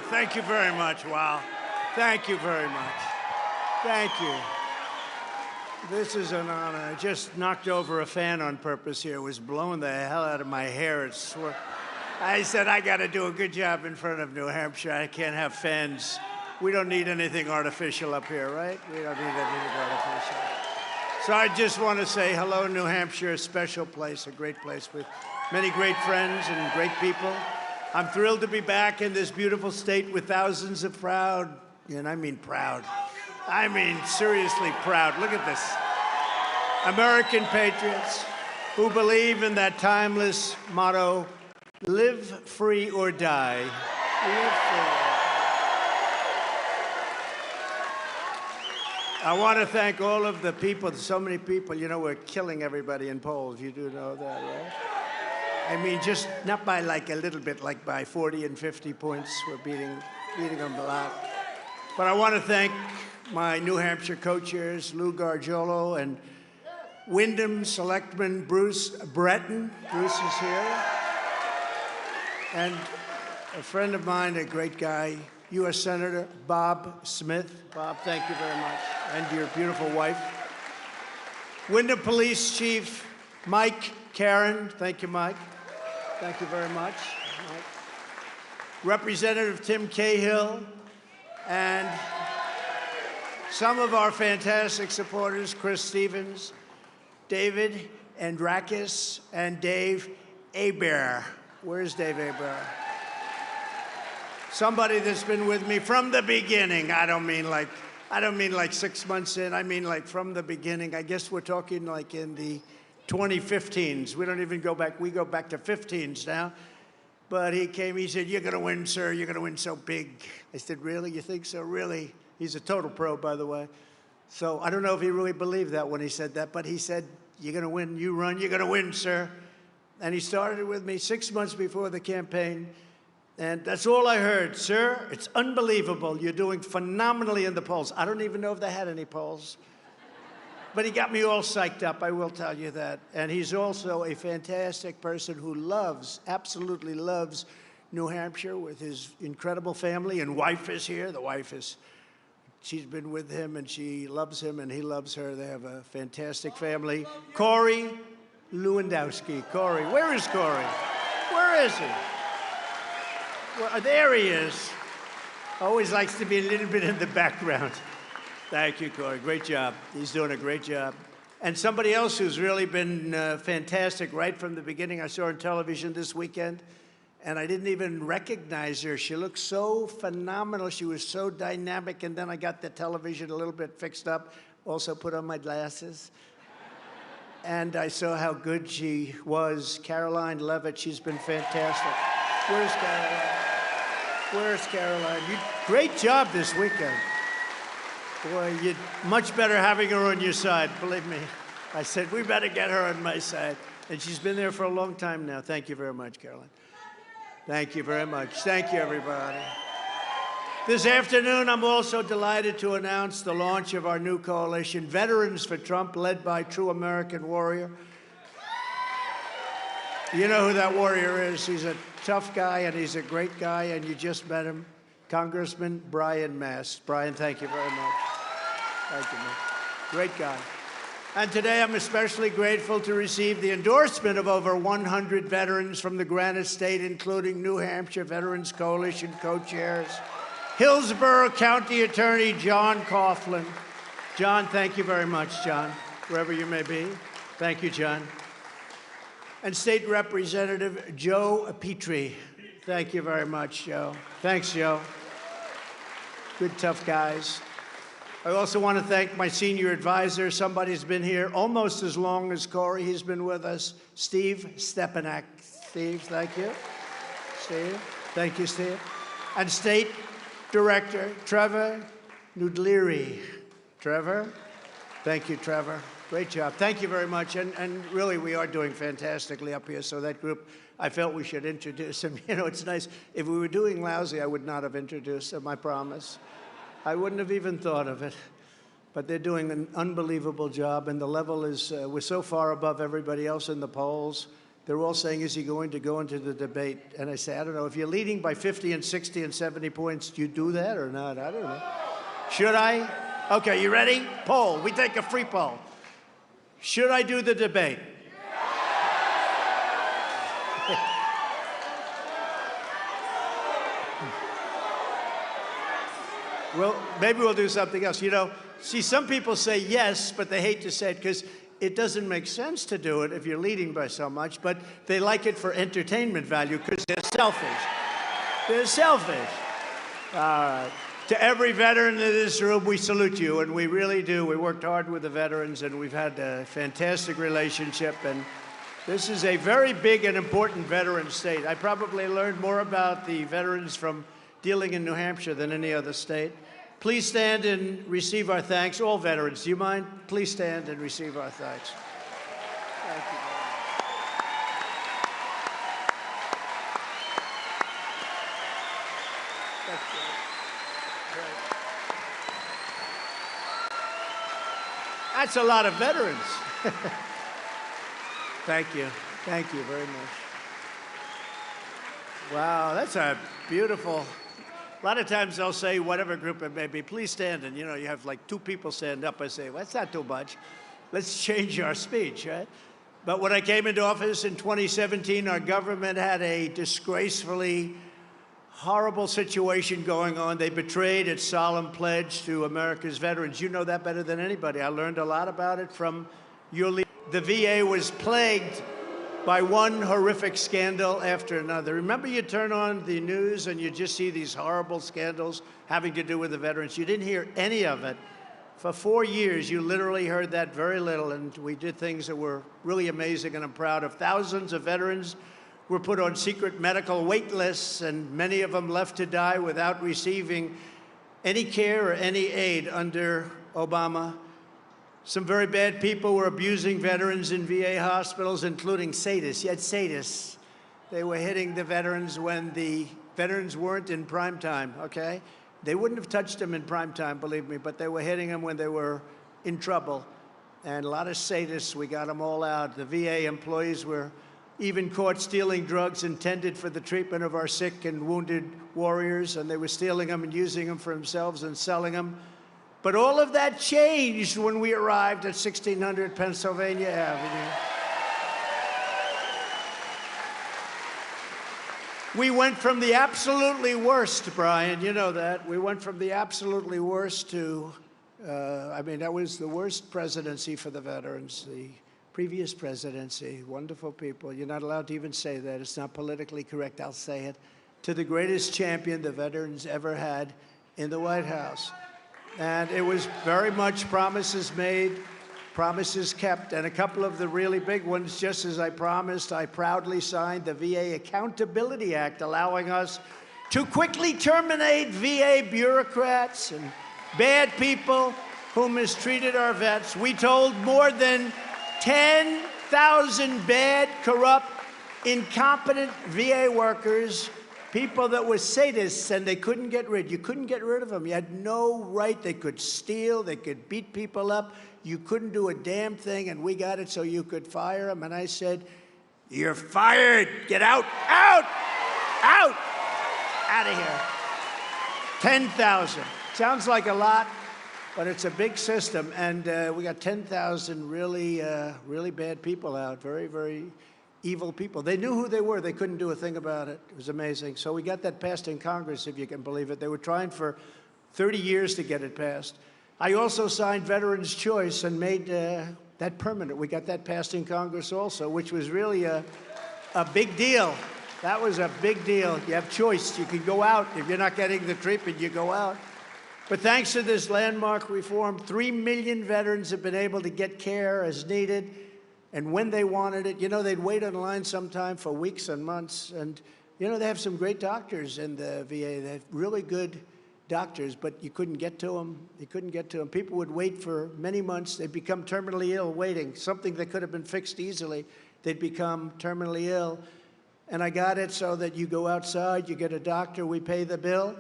Thank you very much. Wow. Thank you very much. Thank you. This is an honor. I just knocked over a fan on purpose here. It was blowing the hell out of my hair. I said, I got to do a good job in front of New Hampshire. I can't have fans. We don't need anything artificial up here, right? We don't need anything artificial. So I just want to say hello, New Hampshire, a special place, a great place with many great friends and great people. I'm thrilled to be back in this beautiful state with thousands of proud, and I mean proud, I mean seriously proud, look at this, American patriots who believe in that timeless motto, live free or die. Live free. I want to thank all of the people, so many people, you know, we're killing everybody in polls. You do know that, right? I mean, just not by like a little bit, like by 40 and 50 points. We're beating them a lot. But I want to thank my New Hampshire co-chairs, Lou Gargiulo and Wyndham Selectman Bruce Breton. Bruce is here. And a friend of mine, a great guy, U.S. Senator Bob Smith. Bob, thank you very much. And your beautiful wife. Wyndham Police Chief Mike Karen. Thank you, Mike. Thank you very much. Mike. Representative Tim Cahill. And some of our fantastic supporters, Chris Stevens, David Andrakis, and Dave Aber. Where's Dave Aber? Somebody that's been with me from the beginning. I don't mean like 6 months in. I mean like from the beginning. I guess we're talking like in the 2015s. We don't even go back. We go back to 15s now. But he came, he said, you're going to win, sir. You're going to win so big. I said, really? You think so? Really? He's a total pro, by the way. So I don't know if he really believed that when he said that, but he said, you're going to win. You run. You're going to win, sir. And he started with me 6 months before the campaign. And that's all I heard. Sir, it's unbelievable. You're doing phenomenally in the polls. I don't even know if they had any polls. But he got me all psyched up, I will tell you that. And he's also a fantastic person who loves, absolutely loves New Hampshire with his incredible family. And wife is here. The wife is, she's been with him and she loves him and he loves her. They have a fantastic family. Corey Lewandowski. Corey, where is Corey? Where is he? Well, there he is. Always likes to be a little bit in the background. Thank you, Corey. Great job. He's doing a great job. And somebody else who's really been fantastic right from the beginning, I saw on television this weekend, and I didn't even recognize her. She looked so phenomenal. She was so dynamic, and then I got the television a little bit fixed up, also put on my glasses. And I saw how good she was. Caroline Levitt, she's been fantastic. Where's Caroline? Where's Caroline? Great job this weekend. Boy, you're much better having her on your side, believe me. I said, we better get her on my side. And she's been there for a long time now. Thank you very much, Caroline. Thank you very much. Thank you, everybody. This afternoon, I'm also delighted to announce the launch of our new coalition, Veterans for Trump, led by true American warrior. You know who that warrior is. He's a tough guy, and he's a great guy, and you just met him, Congressman Brian Mast. Brian, thank you very much. Thank you, man. Great guy. And today I'm especially grateful to receive the endorsement of over 100 veterans from the Granite State, including New Hampshire Veterans Coalition co-chairs, Hillsborough County Attorney John Coughlin. John, thank you very much, John, wherever you may be. Thank you, John. And State Representative Joe Petrie. Thank you very much, Joe. Thanks, Joe. Good, tough guys. I also want to thank my senior advisor. Somebody's been here almost as long as Corey. He's been with us, Steve Stepanak. Steve, thank you. Steve, thank you, Steve. And State Director Trevor Nudleri. Trevor, thank you, Trevor. Great job. Thank you very much. And really, we are doing fantastically up here. So that group, I felt we should introduce them. You know, it's nice. If we were doing lousy, I would not have introduced them, I promise. I wouldn't have even thought of it. But they're doing an unbelievable job, and the level is, we're so far above everybody else in the polls. they're all saying, is he going to go into the debate? And I say, I don't know. If you're leading by 50 and 60 and 70 points, do you do that or not? I don't know. Should I? Okay, you ready? Poll. We take a free poll. Should I do the debate? Well, maybe we'll do something else. You know, see, some people say yes, but they hate to say it because it doesn't make sense to do it if you're leading by so much, but they like it for entertainment value because they're selfish. They're selfish. All right. To every veteran in this room, we salute you, and we really do. We worked hard with the veterans, and we've had a fantastic relationship, and this is a very big and important veteran state. I probably learned more about the veterans from dealing in New Hampshire than any other state. Please stand and receive our thanks. All veterans, do you mind? Please stand and receive our thanks. Thank you. That's a lot of veterans. Thank you. Thank you very much. Wow, that's a beautiful. A lot of times they'll say, whatever group it may be, please stand. And, you know, you have like 2 people stand up. I say, well, that's not too much. Let's change our speech, right? But when I came into office in 2017, our government had a disgracefully horrible situation going on. They betrayed its solemn pledge to America's veterans. You know that better than anybody. I learned a lot about it from your leader. The VA was plagued by one horrific scandal after another. Remember, you turn on the news and you just see these horrible scandals having to do with the veterans. You didn't hear any of it. For 4 years, you literally heard that very little, and we did things that were really amazing, and I'm proud of. Thousands of veterans were put on secret medical wait lists, and many of them left to die without receiving any care or any aid under Obama. Some very bad people were abusing veterans in VA hospitals, including sadists. You had sadists. They were hitting the veterans when the veterans weren't in prime time, okay? They wouldn't have touched them in prime time, believe me, but they were hitting them when they were in trouble. And a lot of sadists, we got them all out. The VA employees were even caught stealing drugs intended for the treatment of our sick and wounded warriors, and they were stealing them and using them for themselves and selling them. But all of that changed when we arrived at 1600 Pennsylvania Avenue. We went from the absolutely worst, Brian, you know that. We went from the absolutely worst to, I mean, that was the worst presidency for the veterans, the previous presidency. Wonderful people. You're not allowed to even say that. It's not politically correct. I'll say it. To the greatest champion the veterans ever had in the White House. And it was very much promises made, promises kept, and a couple of the really big ones, just as I promised, I proudly signed the VA Accountability Act, allowing us to quickly terminate VA bureaucrats and bad people who mistreated our vets. We told more than 10,000 bad, corrupt, incompetent VA workers, people that were sadists, and they couldn't get rid. You couldn't get rid of them. You had no right. They could steal. They could beat people up. You couldn't do a damn thing, and we got it so you could fire them. And I said, you're fired. Get out, out, out, out of here. 10,000. Sounds like a lot, but it's a big system. And we got 10,000 really, really bad people out, very, very evil people. They knew who they were. They couldn't do a thing about it. It was amazing. So we got that passed in Congress, if you can believe it. They were trying for 30 years to get it passed. I also signed Veterans' Choice and made that permanent. We got that passed in Congress also, which was really a big deal. That was a big deal. You have choice. You can go out. If you're not getting the treatment, you go out. But thanks to this landmark reform, 3 million veterans have been able to get care as needed and when they wanted it. You know, they'd wait on line sometime for weeks and months. And, you know, they have some great doctors in the VA. They have really good doctors, but you couldn't get to them. You couldn't get to them. People would wait for many months. They'd become terminally ill waiting, something that could have been fixed easily. They'd become terminally ill. And I got it so that you go outside, you get a doctor, we pay the bill,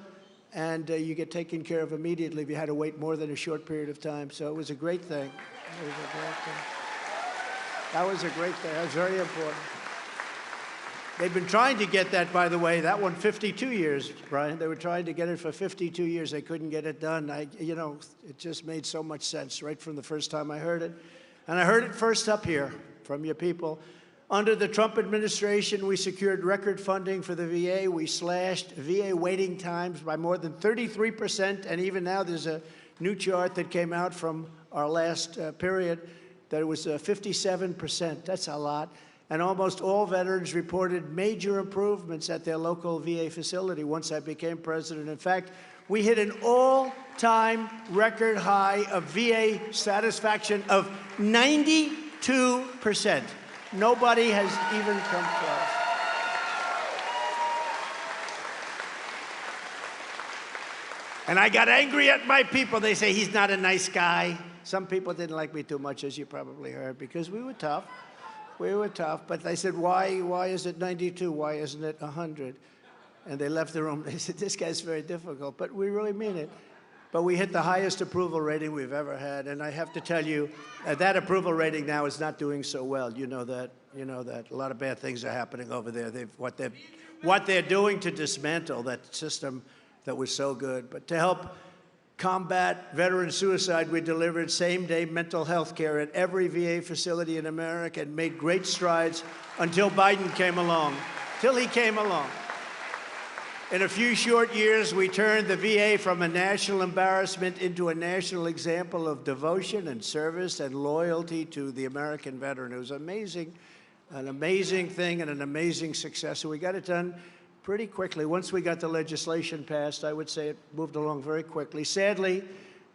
and you get taken care of immediately if you had to wait more than a short period of time. So it was a great thing. It was a great thing. That was a great thing. That was very important. They've been trying to get that, by the way, that one 52 years, Brian. They were trying to get it for 52 years. They couldn't get it done. It just made so much sense right from the first time I heard it. And I heard it first up here from your people. Under the Trump administration, we secured record funding for the VA. We slashed VA waiting times by more than 33%. And even now, there's a new chart that came out from our last period that it was 57%. That's a lot. And almost all veterans reported major improvements at their local VA facility once I became president. In fact, we hit an all-time record high of VA satisfaction of 92%. Nobody has even come close. And I got angry at my people. They say he's not a nice guy. Some people didn't like me too much, as you probably heard, because we were tough. We were tough, but they said, why is it 92? Why isn't it 100? And they left the room. They said, this guy's very difficult, but we really mean it. But we hit the highest approval rating we've ever had, and I have to tell you, that approval rating now is not doing so well. You know that. You know that. A lot of bad things are happening over there. What they're doing to dismantle that system that was so good. But to help combat veteran suicide, we delivered same-day mental health care at every VA facility in America and made great strides until Biden came along. Till he came along. In a few short years, we turned the VA from a national embarrassment into a national example of devotion and service and loyalty to the American veteran. It was amazing, an amazing thing and an amazing success. So we got it done pretty quickly. Once we got the legislation passed, I would say it moved along very quickly. Sadly,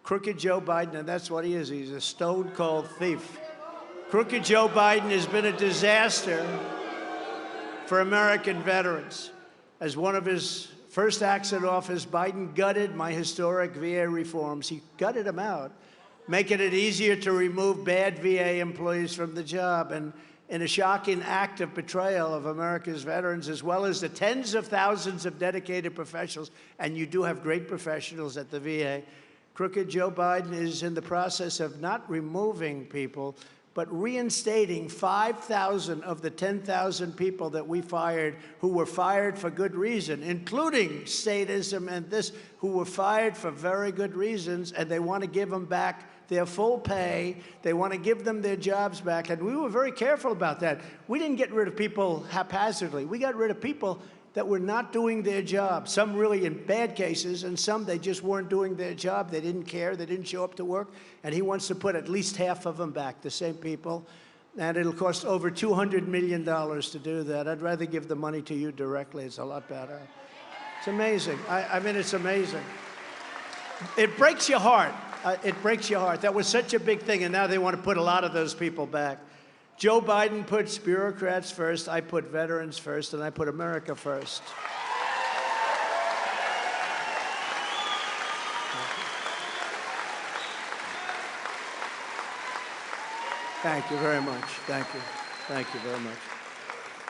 crooked Joe Biden, and that's what he is, he's a stone-cold thief. Crooked Joe Biden has been a disaster for American veterans. As one of his first acts in office, Biden gutted my historic VA reforms. He gutted them out, making it easier to remove bad VA employees from the job. And in a shocking act of betrayal of America's veterans, as well as the tens of thousands of dedicated professionals, and you do have great professionals at the VA, crooked Joe Biden is in the process of not removing people, but reinstating 5,000 of the 10,000 people that we fired who were fired for good reason, including statism and this, who were fired for very good reasons, and they want to give them back their full pay. They want to give them their jobs back. And we were very careful about that. We didn't get rid of people haphazardly. We got rid of people that were not doing their job, some really in bad cases, and some they just weren't doing their job. They didn't care. They didn't show up to work. And he wants to put at least half of them back, the same people. And it'll cost over $200 million to do that. I'd rather give the money to you directly. It's a lot better. It's amazing. I mean, it's amazing. It breaks your heart. It breaks your heart. That was such a big thing, and now they want to put a lot of those people back. Joe Biden puts bureaucrats first, I put veterans first, and I put America first. Thank you very much. Thank you. Thank you very much.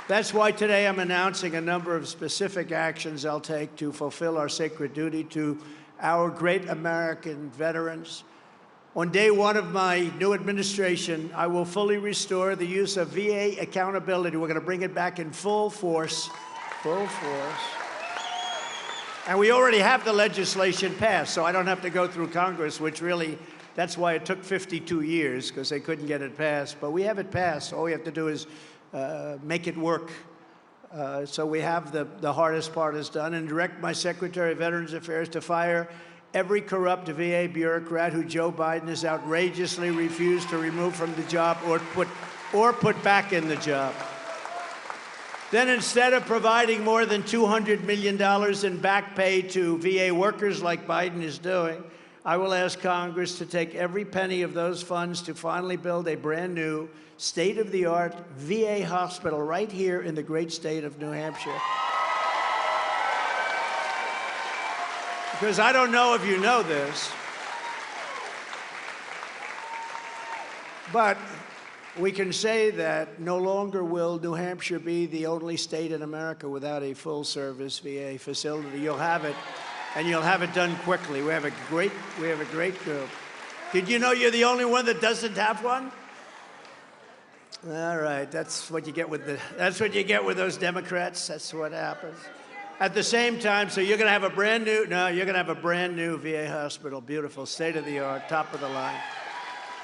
That's why today I'm announcing a number of specific actions I'll take to fulfill our sacred duty to our great American veterans. On day one of my new administration, I will fully restore the use of VA accountability. We're going to bring it back in full force. Full force. And we already have the legislation passed, so I don't have to go through Congress, which really, that's why it took 52 years, because they couldn't get it passed. But we have it passed. All we have to do is make it work. So we have the hardest part is done, and direct my Secretary of Veterans Affairs to fire every corrupt VA bureaucrat who Joe Biden has outrageously refused to remove from the job or put back in the job. Then instead of providing more than $200 million in back pay to VA workers like Biden is doing, I will ask Congress to take every penny of those funds to finally build a brand new state-of-the-art VA hospital right here in the great state of New Hampshire. Because I don't know if you know this, but we can say that no longer will New Hampshire be the only state in America without a full-service VA facility. You'll have it, and you'll have it done quickly. We have a great group. Did you know you're the only one that doesn't have one? All right, that's what you get with those Democrats. That's what happens. At the same time, so you're going to have a brand new VA hospital, beautiful, state of the art, top of the line.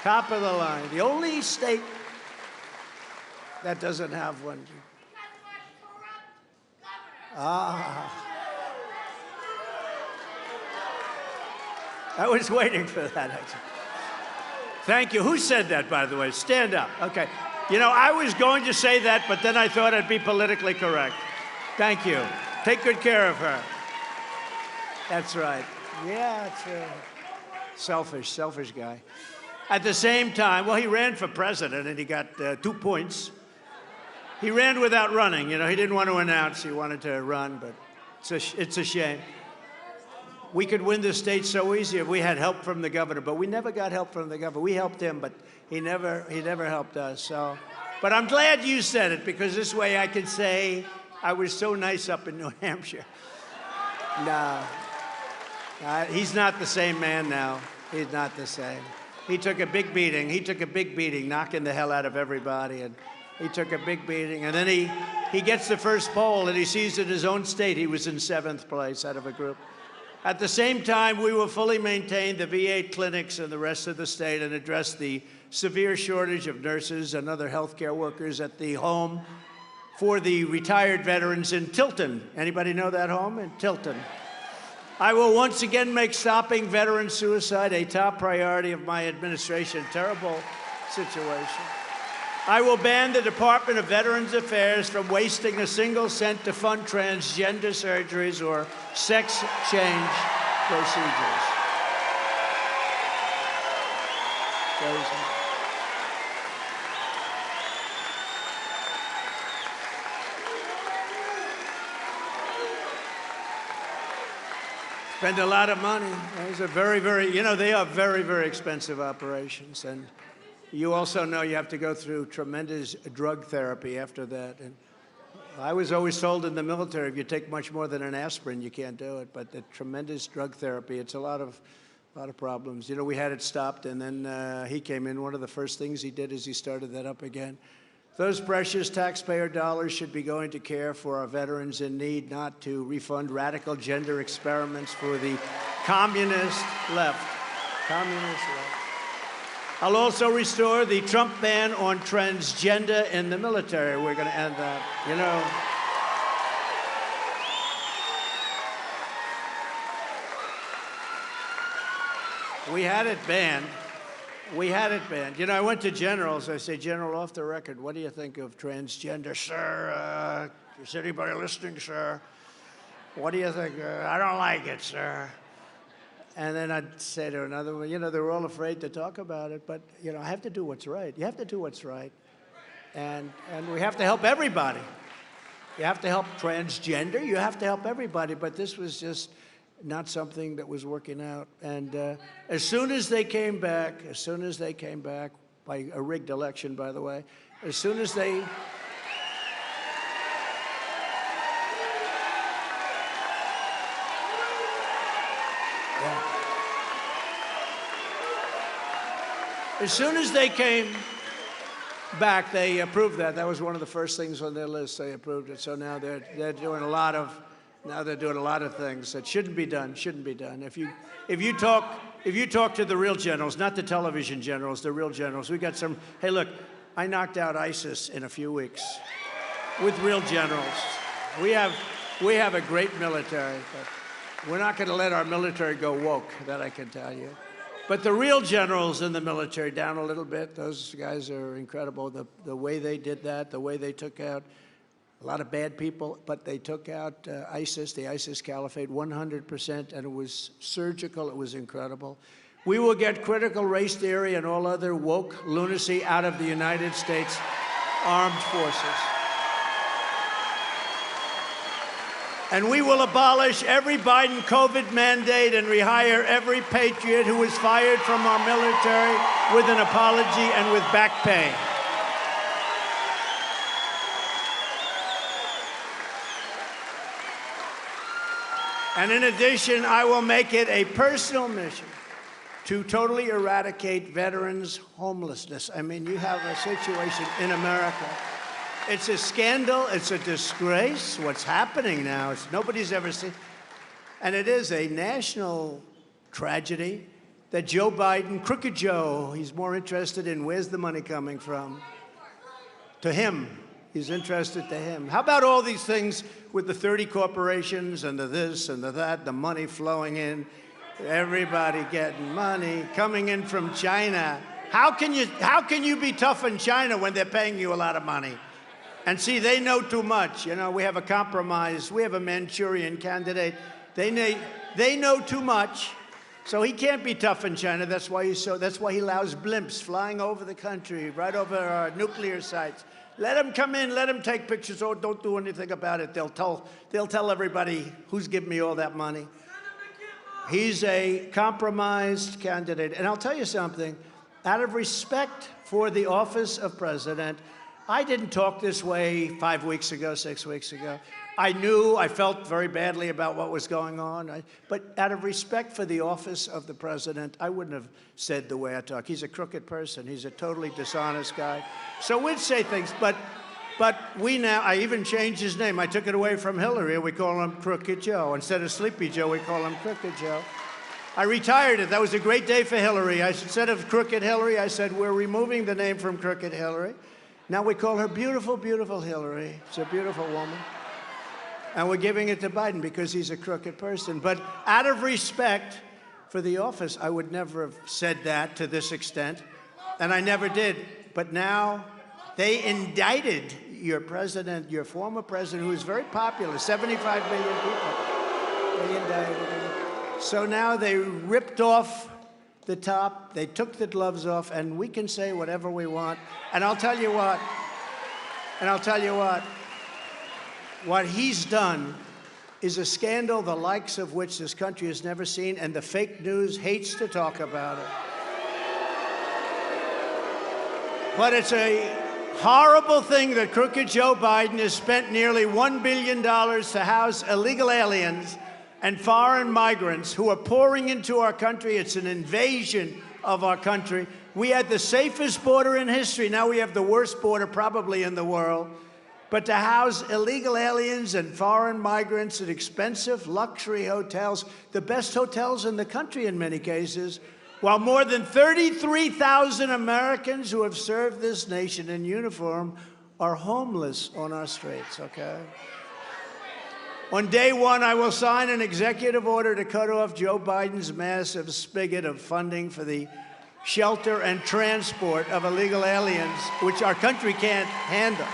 Top of the line. The only state that doesn't have one. Ah. I was waiting for that. Thank you. Who said that, by the way? Stand up. Okay. You know, I was going to say that, but then I thought I'd be politically correct. Thank you. Take good care of her. That's right. Yeah, it's selfish guy. At the same time, well, he ran for president and he got 2 points. He ran without running. You know, he didn't want to announce he wanted to run, but it's a shame. We could win this state so easy if we had help from the governor, but we never got help from the governor. We helped him, but he never helped us. So, but I'm glad you said it, because this way I could say I was so nice up in New Hampshire. No, he's not the same man now. He's not the same. He took a big beating. He took a big beating, knocking the hell out of everybody, and he took a big beating. And then he gets the first poll, and he sees in his own state he was in 7th place out of a group. At the same time, we will fully maintain the VA clinics in the rest of the state and address the severe shortage of nurses and other healthcare workers at the home for the retired veterans in Tilton. Anybody know that home in Tilton? I will once again make stopping veteran suicide a top priority of my administration. Terrible situation. I will ban the Department of Veterans Affairs from wasting a single cent to fund transgender surgeries or sex change procedures. Spend a lot of money. Those are they are very, very expensive operations. And you also know you have to go through tremendous drug therapy after that. And I was always told in the military, if you take much more than an aspirin, you can't do it. But the tremendous drug therapy, it's a lot of problems. You know, we had it stopped, and then he came in. One of the first things he did is he started that up again. Those precious taxpayer dollars should be going to care for our veterans in need, not to refund radical gender experiments for the communist left. Communist left. I'll also restore the Trump ban on transgender in the military. We're going to end that. You know, we had it banned. You know, I went to generals. I say, General, off the record, what do you think of transgender? Sir, is anybody listening, sir? What do you think? I don't like it, sir. And then I'd say to another one, you know, they were all afraid to talk about it, but, you know, I have to do what's right. You have to do what's right. And we have to help everybody. You have to help transgender. You have to help everybody. But this was just not something that was working out. And as soon as they came back, by a rigged election, by the way, as soon as they... As soon as they came back, they approved that. That was one of the first things on their list. They approved it. So now they're doing a lot of things that shouldn't be done. If you talk to the real generals, not the television generals, the real generals, we got some. Hey, look, I knocked out ISIS in a few weeks with real generals. We have a great military, but we're not going to let our military go woke. That I can tell you. But the real generals in the military, down a little bit. Those guys are incredible. The way they did that, the way they took out a lot of bad people, but they took out ISIS, the ISIS caliphate, 100%, and it was surgical. It was incredible. We will get critical race theory and all other woke lunacy out of the United States Armed Forces. And we will abolish every Biden COVID mandate and rehire every patriot who was fired from our military with an apology and with back pay. And in addition, I will make it a personal mission to totally eradicate veterans' homelessness. I mean, you have a situation in America. It's a scandal. It's a disgrace. What's happening now, nobody's ever seen. And it is a national tragedy that Joe Biden, Crooked Joe, he's more interested in where's the money coming from. To him, he's interested to him. How about all these things with the 30 corporations and the this and the that, the money flowing in, everybody getting money coming in from China. How can you be tough in China when they're paying you a lot of money? And see, they know too much. You know, we have a compromise. We have a Manchurian candidate. They know too much, so he can't be tough in China. That's why he allows blimps flying over the country, right over our nuclear sites. Let them come in, let them take pictures. Oh, don't do anything about it. They'll tell everybody who's giving me all that money. He's a compromised candidate. And I'll tell you something, out of respect for the office of president, I didn't talk this way 5 weeks ago, 6 weeks ago. I felt very badly about what was going on. But out of respect for the office of the president, I wouldn't have said the way I talk. He's a crooked person. He's a totally dishonest guy. So we'd say things, but I even changed his name. I took it away from Hillary. We call him Crooked Joe. Instead of Sleepy Joe, we call him Crooked Joe. I retired it. That was a great day for Hillary. Instead of Crooked Hillary, I said, we're removing the name from Crooked Hillary. Now we call her Beautiful, Beautiful Hillary. She's a beautiful woman. And we're giving it to Biden because he's a crooked person. But out of respect for the office, I would never have said that to this extent. And I never did. But now they indicted your president, your former president, who is very popular, 75 million people. They indicted him. So now they ripped off the top, they took the gloves off, and we can say whatever we want. And I'll tell you what, what he's done is a scandal the likes of which this country has never seen, and the fake news hates to talk about it. But it's a horrible thing that Crooked Joe Biden has spent nearly $1 billion to house illegal aliens and foreign migrants who are pouring into our country. It's an invasion of our country. We had the safest border in history. Now we have the worst border probably in the world. But to house illegal aliens and foreign migrants in expensive luxury hotels, the best hotels in the country in many cases, while more than 33,000 Americans who have served this nation in uniform are homeless on our streets, okay? On day one, I will sign an executive order to cut off Joe Biden's massive spigot of funding for the shelter and transport of illegal aliens, which our country can't handle.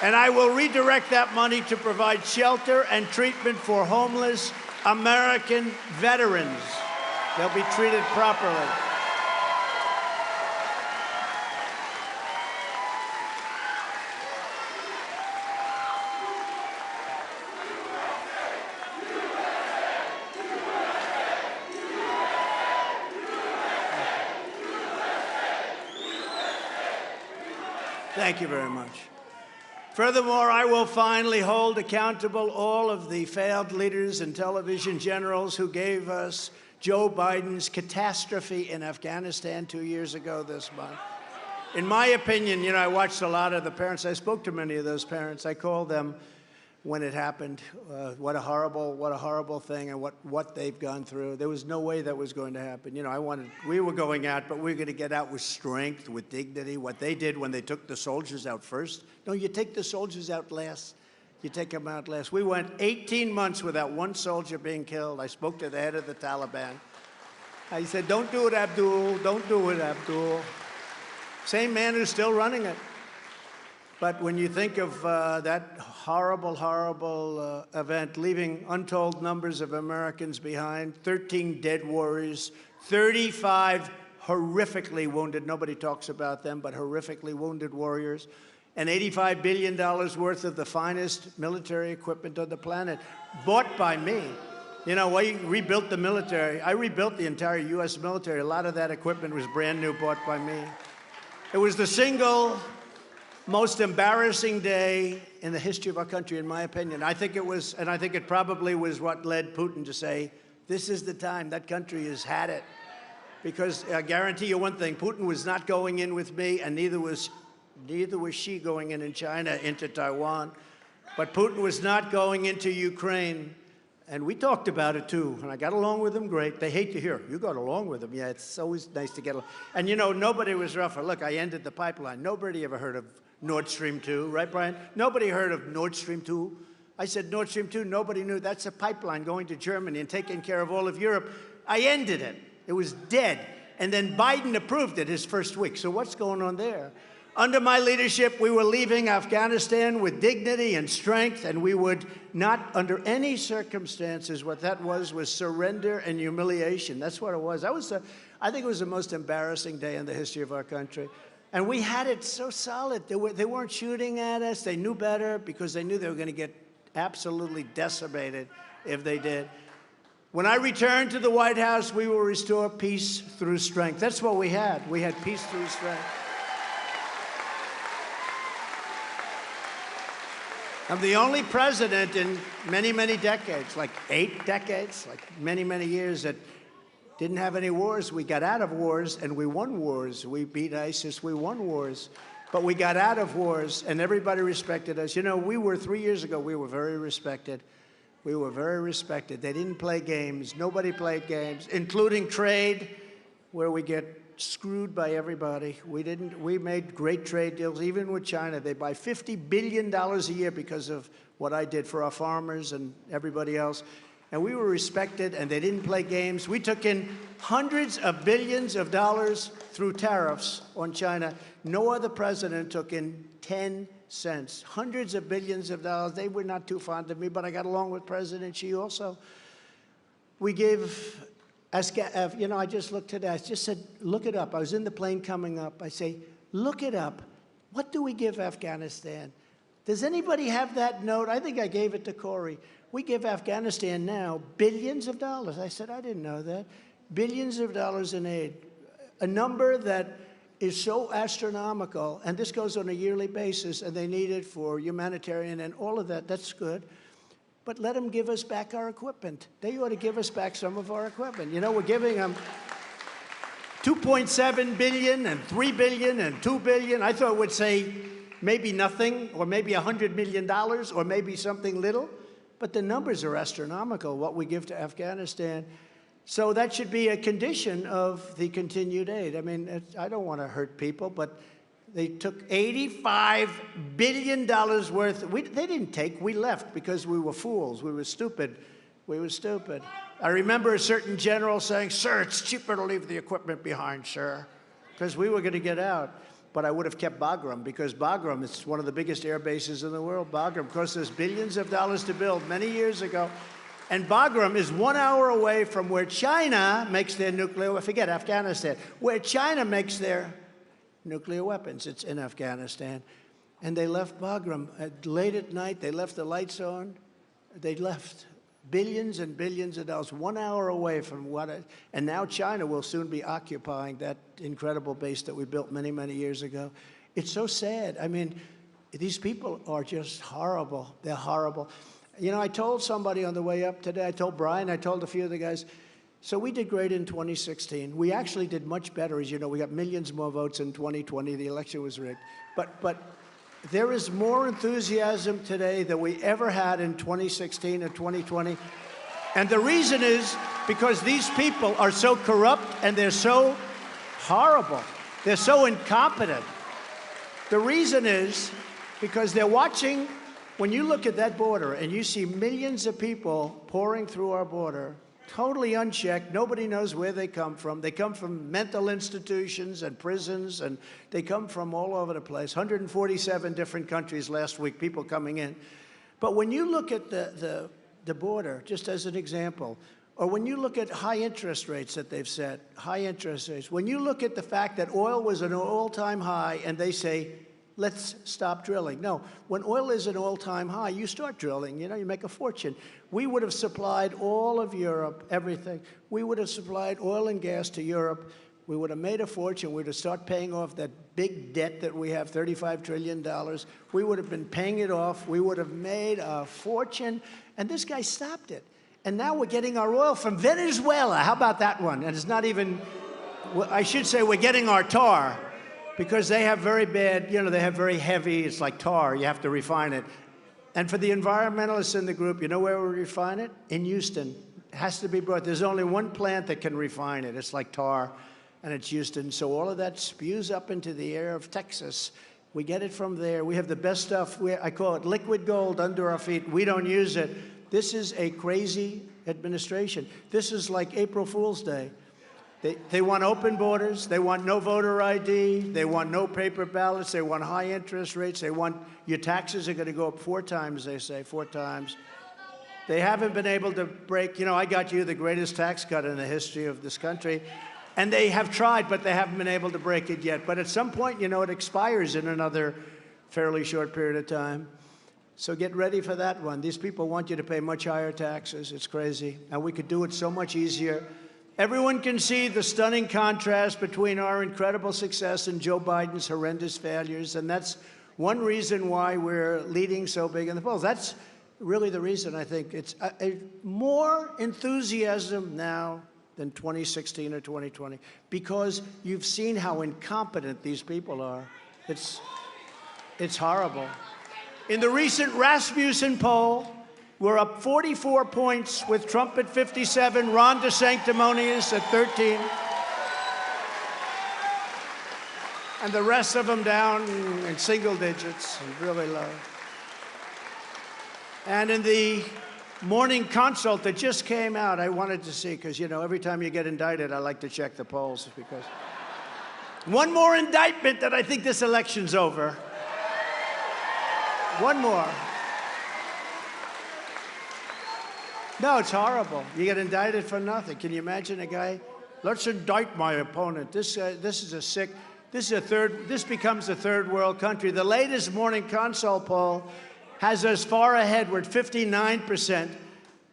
And I will redirect that money to provide shelter and treatment for homeless American veterans. They'll be treated properly. Thank you very much. Furthermore, I will finally hold accountable all of the failed leaders and television generals who gave us Joe Biden's catastrophe in Afghanistan 2 years ago this month. In my opinion, you know, I watched a lot of the parents. I spoke to many of those parents. I called them when it happened. What a horrible thing, and what they've gone through. There was no way that was going to happen. You know, we were going out, but we were going to get out with strength, with dignity. What they did when they took the soldiers out first. No, you take the soldiers out last. You take them out last. We went 18 months without one soldier being killed. I spoke to the head of the Taliban. I said, don't do it, Abdul. Don't do it, Abdul. Same man who's still running it. But when you think of that horrible event, leaving untold numbers of Americans behind, 13 dead warriors, 35 horrifically wounded, nobody talks about them, but horrifically wounded warriors, and $85 billion worth of the finest military equipment on the planet, bought by me. You know, we rebuilt the military. I rebuilt the entire U.S. military. A lot of that equipment was brand new, bought by me. It was the single most embarrassing day in the history of our country, in my opinion. I think it was, and I think it probably was what led Putin to say, this is the time. That country has had it. because I guarantee you one thing, Putin was not going in with me, and neither was she going in China into Taiwan. But Putin was not going into Ukraine. And we talked about it, too. And I got along with them great. They hate to hear, you got along with them. Yeah, it's always nice to get along. And, you know, nobody was rougher. Look, I ended the pipeline. Nobody ever heard of Nord Stream 2, right, Brian? Nobody heard of Nord Stream 2. I said Nord Stream 2, nobody knew. That's a pipeline going to Germany and taking care of all of Europe. I ended it. It was dead. And then Biden approved it his first week. So what's going on there? Under my leadership, we were leaving Afghanistan with dignity and strength, and we would not, under any circumstances, what that was surrender and humiliation. That's what it was. I think it was the most embarrassing day in the history of our country. And we had it so solid. They weren't shooting at us. They knew better because they knew they were going to get absolutely decimated if they did. When I returned to the White House, we will restore peace through strength. That's what we had. We had peace through strength. I'm the only president in many, many decades, like 8 decades, like many, many years, that didn't have any wars. We got out of wars, and we won wars. We beat ISIS. We won wars. But we got out of wars, and everybody respected us. You know, 3 years ago, we were very respected. We were very respected. They didn't play games. Nobody played games, including trade, where we get screwed by everybody. We made great trade deals, even with China. They buy $50 billion a year because of what I did for our farmers and everybody else. And we were respected, and they didn't play games. We took in hundreds of billions of dollars through tariffs on China. No other president took in 10 cents. Hundreds of billions of dollars. They were not too fond of me, but I got along with President Xi also. We gave, you know, I just looked today. I just said, look it up. I was in the plane coming up. I say, look it up. What do we give Afghanistan? Does anybody have that note? I think I gave it to Corey. We give Afghanistan now billions of dollars. I said, I didn't know that. Billions of dollars in aid. A number that is so astronomical, and this goes on a yearly basis, and they need it for humanitarian and all of that. That's good. But let them give us back our equipment. They ought to give us back some of our equipment. You know, we're giving them $2.7 billion and $3 billion and $2 billion. I thought it would say maybe nothing, or maybe $100 million, or maybe something little. But the numbers are astronomical, what we give to Afghanistan. So that should be a condition of the continued aid. I mean, I don't want to hurt people, but they took $85 billion worth. They didn't take, we left because we were fools. We were stupid. We were stupid. I remember a certain general saying, sir, it's cheaper to leave the equipment behind, sir, because we were going to get out. But I would have kept Bagram, because Bagram is one of the biggest air bases in the world. Bagram cost us billions of dollars to build many years ago. And Bagram is 1 hour away from where China makes their nuclear, forget Afghanistan, where China makes their nuclear weapons. It's in Afghanistan. And they left Bagram. Late at night, they left the lights on. They left billions and billions of dollars, 1 hour away from and now China will soon be occupying that incredible base that we built many, many years ago. It's so sad. I mean, these people are just horrible. They're horrible. You know, I told somebody on the way up today, I told Brian, I told a few of the guys, so we did great in 2016. We actually did much better. As you know, we got millions more votes in 2020. The election was rigged. But there is more enthusiasm today than we ever had in 2016 and 2020. And the reason is because these people are so corrupt and they're so horrible. They're so incompetent. The reason is because they're watching. When you look at that border and you see millions of people pouring through our border, totally unchecked, nobody knows where they come from. They come from mental institutions and prisons, and they come from all over the place. 147 different countries last week, people coming in. But when you look at the border, just as an example, or when you look at high interest rates that they've set, high interest rates, when you look at the fact that oil was an all-time high and they say, let's stop drilling. No, when oil is an all-time high, you start drilling, you know, you make a fortune. We would have supplied all of Europe, everything. We would have supplied oil and gas to Europe. We would have made a fortune. We would have started paying off that big debt that we have, $35 trillion. We would have been paying it off. We would have made a fortune. And this guy stopped it. And now we're getting our oil from Venezuela. How about that one? And it's not even well, I should say we're getting our tar because they have very bad, they have very heavy, it's like tar, you have to refine it. And for the environmentalists in the group, you know where we refine it? In Houston. It has to be brought. There's only one plant that can refine it. It's like tar, and it's Houston. So all of that spews up into the air of Texas. We get it from there. We have the best stuff. I call it liquid gold under our feet. We don't use it. This is a crazy administration. This is like April Fool's Day. They want open borders. They want no voter ID. They want no paper ballots. They want high interest rates. They want your taxes are going to go up 4 times, they say, 4 times. They haven't been able to break, I got you the greatest tax cut in the history of this country. And they have tried, but they haven't been able to break it yet. But at some point, it expires in another fairly short period of time. So get ready for that one. These people want you to pay much higher taxes. It's crazy. And we could do it so much easier. Everyone can see the stunning contrast between our incredible success and Joe Biden's horrendous failures. And that's one reason why we're leading so big in the polls. That's really the reason, I think. It's more enthusiasm now than 2016 or 2020, because you've seen how incompetent these people are. It's horrible. In the recent Rasmussen poll, we're up 44 points with Trump at 57, Ron DeSanctimonious at 13, and the rest of them down in single digits, really low. And in the morning consult that just came out, I wanted to see, because, every time you get indicted, I like to check the polls, because one more indictment that I think this election's over. One more. No, it's horrible. You get indicted for nothing. Can you imagine a guy? Let's indict my opponent. This becomes a third world country. The latest morning consult poll has us far ahead. We're at 59%,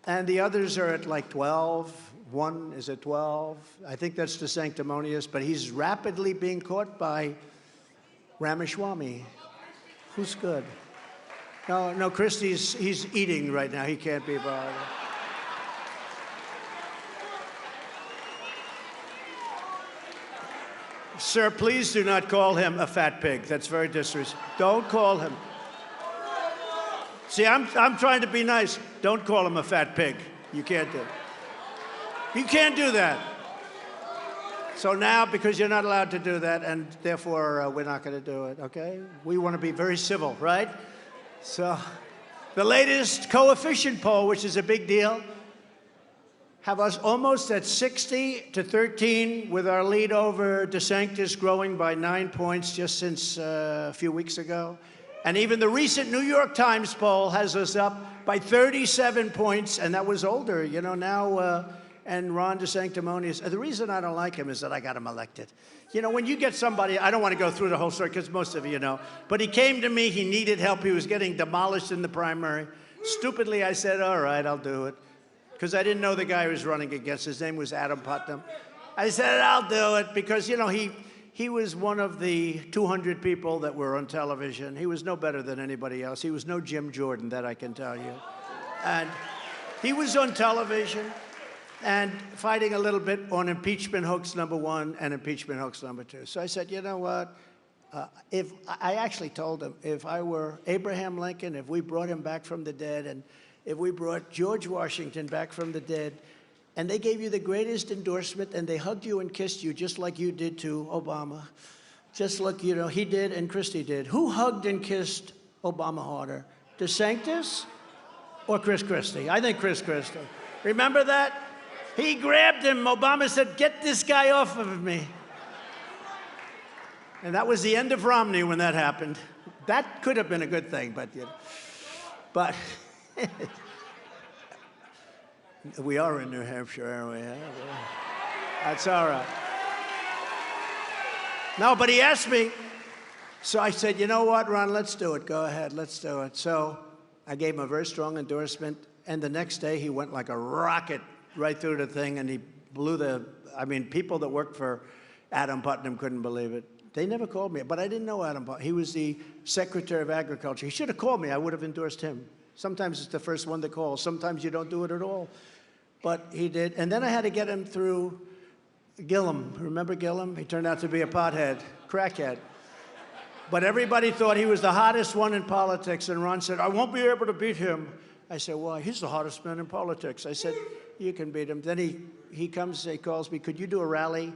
and the others are at like 12. One is at 12. I think that's DeSanctimonious, but he's rapidly being caught by Ramaswamy, who's good. No, Christie's, he's eating right now. He can't be bothered. Sir, please do not call him a fat pig. That's very disrespectful. Don't call him. See, I'm trying to be nice. Don't call him a fat pig. You can't do it. You can't do that. So now, because you're not allowed to do that, and therefore we're not going to do it, okay? We want to be very civil, right? So the latest coefficient poll, which is a big deal, have us almost at 60-13 with our lead over DeSantis growing by 9 points just since a few weeks ago. And even the recent New York Times poll has us up by 37 points, and that was older, now, and Ron DeSanctimonious. The reason I don't like him is that I got him elected. When you get somebody, I don't want to go through the whole story because most of you know, but he came to me, he needed help, he was getting demolished in the primary. Stupidly, I said, all right, I'll do it. Because I didn't know the guy who was running against. His name was Adam Putnam. I said, I'll do it, because, he was one of the 200 people that were on television. He was no better than anybody else. He was no Jim Jordan, that I can tell you. And he was on television and fighting a little bit on impeachment hoax number 1 and impeachment hoax number 2. So I said, you know what? I actually told him, if I were Abraham Lincoln, if we brought him back from the dead, and if we brought George Washington back from the dead, and they gave you the greatest endorsement, and they hugged you and kissed you just like you did to Obama, just like, he did and Christie did. Who hugged and kissed Obama harder, DeSantis or Chris Christie? I think Chris Christie. Remember that? He grabbed him. Obama said, get this guy off of me. And that was the end of Romney when that happened. That could have been a good thing, but we are in New Hampshire, aren't we? That's all right. No, but he asked me. So I said, you know what, Ron, let's do it. Go ahead, let's do it. So I gave him a very strong endorsement. And the next day, he went like a rocket right through the thing. And he blew people that worked for Adam Putnam couldn't believe it. They never called me. But I didn't know Adam Putnam. He was the Secretary of Agriculture. He should have called me. I would have endorsed him. Sometimes it's the first one to call. Sometimes you don't do it at all. But he did. And then I had to get him through Gillum. Remember Gillum? He turned out to be a pothead, crackhead. But everybody thought he was the hottest one in politics, and Ron said, I won't be able to beat him. I said, why? He's the hottest man in politics. I said, you can beat him. Then he comes, he calls me, could you do a rally?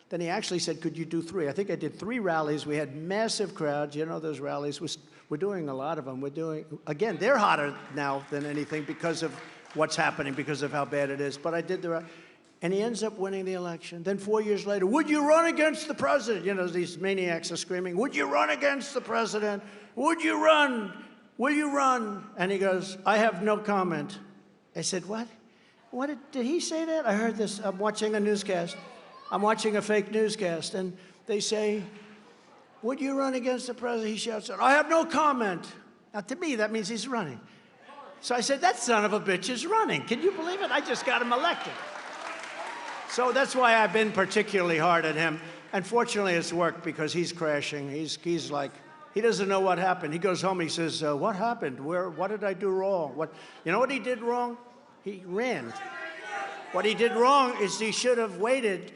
Then he actually said, could you do 3? I think I did 3 rallies. We had massive crowds. You know those rallies. We're doing a lot of them. We're doing, again, they're hotter now than anything because of what's happening, because of how bad it is. But I did the rally. And he ends up winning the election. Then 4 years later, would you run against the president? You know, these maniacs are screaming, would you run against the president? Would you run? Will you run? And he goes, I have no comment. I said, what? Did he say that? I heard this. I'm watching a newscast. I'm watching a fake newscast. And they say, would you run against the president? He shouts out, I have no comment. Now, to me, that means he's running. So I said, that son of a bitch is running. Can you believe it? I just got him elected. So that's why I've been particularly hard at him. And fortunately, it's worked because he's crashing. He's like, he doesn't know what happened. He goes home, he says, what happened? What did I do wrong? You know what he did wrong? He ran. What he did wrong is he should have waited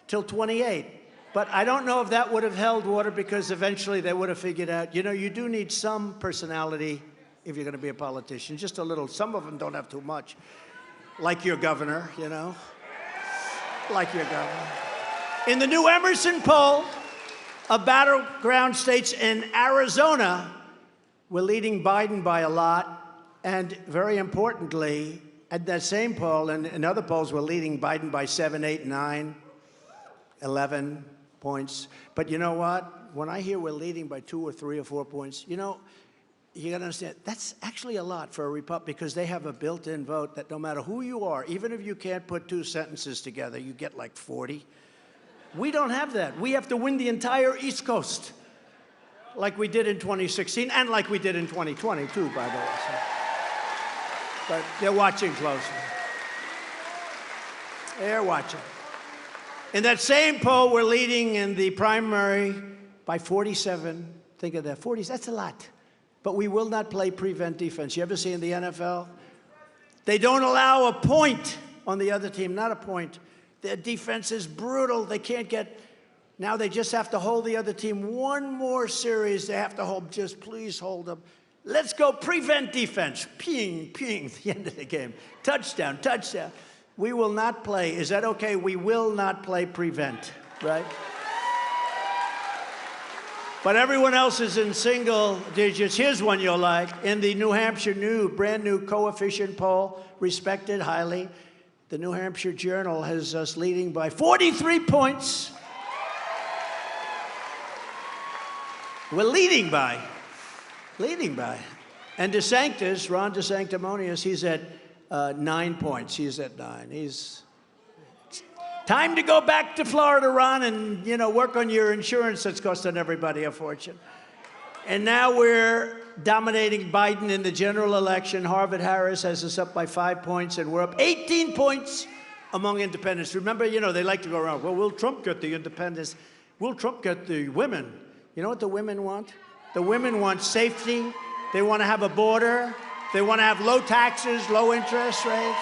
till 28. But I don't know if that would have held water because eventually they would have figured out, you know, you do need some personality if you're going to be a politician, just a little. Some of them don't have too much. Like your governor, you know. Like your governor. In the new Emerson poll of battleground states in Arizona, we're leading Biden by a lot. And very importantly, at that same poll and in other polls, we're leading Biden by 7, 8, 9, 11 points. But you know what? When I hear we're leading by 2 or 3 or 4 points, you know, you got to understand, that's actually a lot for a Republican because they have a built-in vote that no matter who you are, even if you can't put 2 sentences together, you get like 40. We don't have that. We have to win the entire East Coast like we did in 2016 and like we did in 2020, too, by the way. So. But they're watching closely. They're watching. In that same poll, we're leading in the primary by 47. Think of that, 40, that's a lot. But we will not play prevent defense. You ever see in the NFL? They don't allow a point on the other team, not a point. Their defense is brutal. They can't get, now they just have to hold the other team one more series. They have to hold, just please hold them. Let's go prevent defense. Ping, ping, the end of the game. Touchdown, touchdown. We will not play. Is that okay? We will not play prevent, right? But everyone else is in single digits. Here's one you'll like. In the New Hampshire brand new coefficient poll, respected highly, the New Hampshire Journal has us leading by 43 points. We're leading by. And DeSantis, Ron DeSanctimonious, he's at 9 points. He's at 9. He's time to go back to Florida, Ron, and, you know, work on your insurance that's costing everybody a fortune. And now we're dominating Biden in the general election. Harvard-Harris has us up by 5 points, and we're up 18 points among independents. Remember, you know, they like to go around, well, will Trump get the independents? Will Trump get the women? You know what the women want? The women want safety. They want to have a border. They want to have low taxes, low interest rates.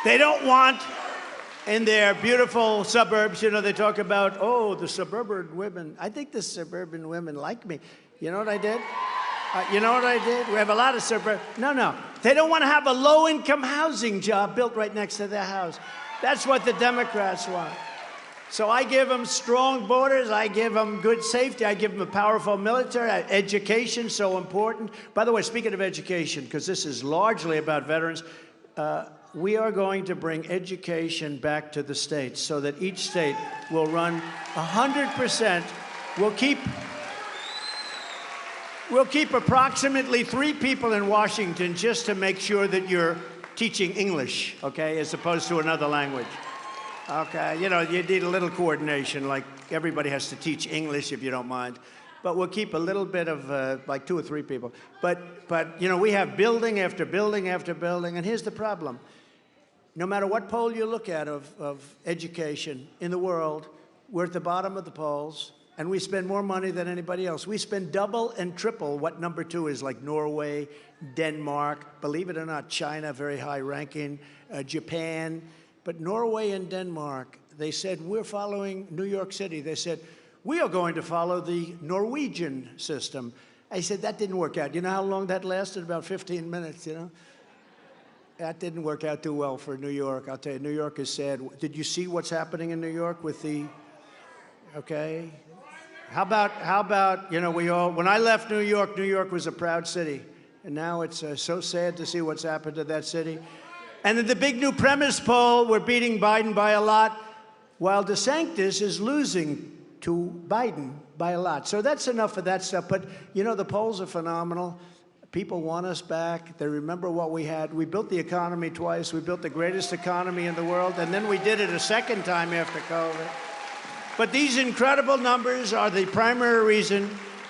They don't want, in their beautiful suburbs, you know, they talk about, oh, the suburban women. I think the suburban women like me. You know what I did? You know what I did? We have a lot of suburban. No. They don't want to have a low-income housing job built right next to their house. That's what the Democrats want. So I give them strong borders. I give them good safety. I give them a powerful military. Education, so important. By the way, speaking of education, because this is largely about veterans, we are going to bring education back to the states so that each state will run 100%. We'll keep approximately 3 people in Washington just to make sure that you're teaching English, okay, as opposed to another language. Okay, you know, you need a little coordination, like everybody has to teach English if you don't mind. But we'll keep a little bit of, like 2 or 3 people. But you know, we have building after building after building, and here's the problem. No matter what poll you look at of education in the world, we're at the bottom of the polls. And we spend more money than anybody else. We spend double and triple what number 2 is, like Norway, Denmark, believe it or not, China, very high ranking, Japan. But Norway and Denmark, they said, we're following New York City. They said, we are going to follow the Norwegian system. I said, that didn't work out. You know how long that lasted? About 15 minutes, you know? That didn't work out too well for New York. I'll tell you, New York is sad. Did you see what's happening in New York with the, okay? How about, you know, when I left New York was a proud city. And now it's so sad to see what's happened to that city. And in the big new premise poll, we're beating Biden by a lot, while DeSantis is losing to Biden by a lot. So that's enough of that stuff. But, you know, the polls are phenomenal. People want us back. They remember what we had. We built the economy twice. We built the greatest economy in the world. And then we did it a second time after COVID. But these incredible numbers are the primary reason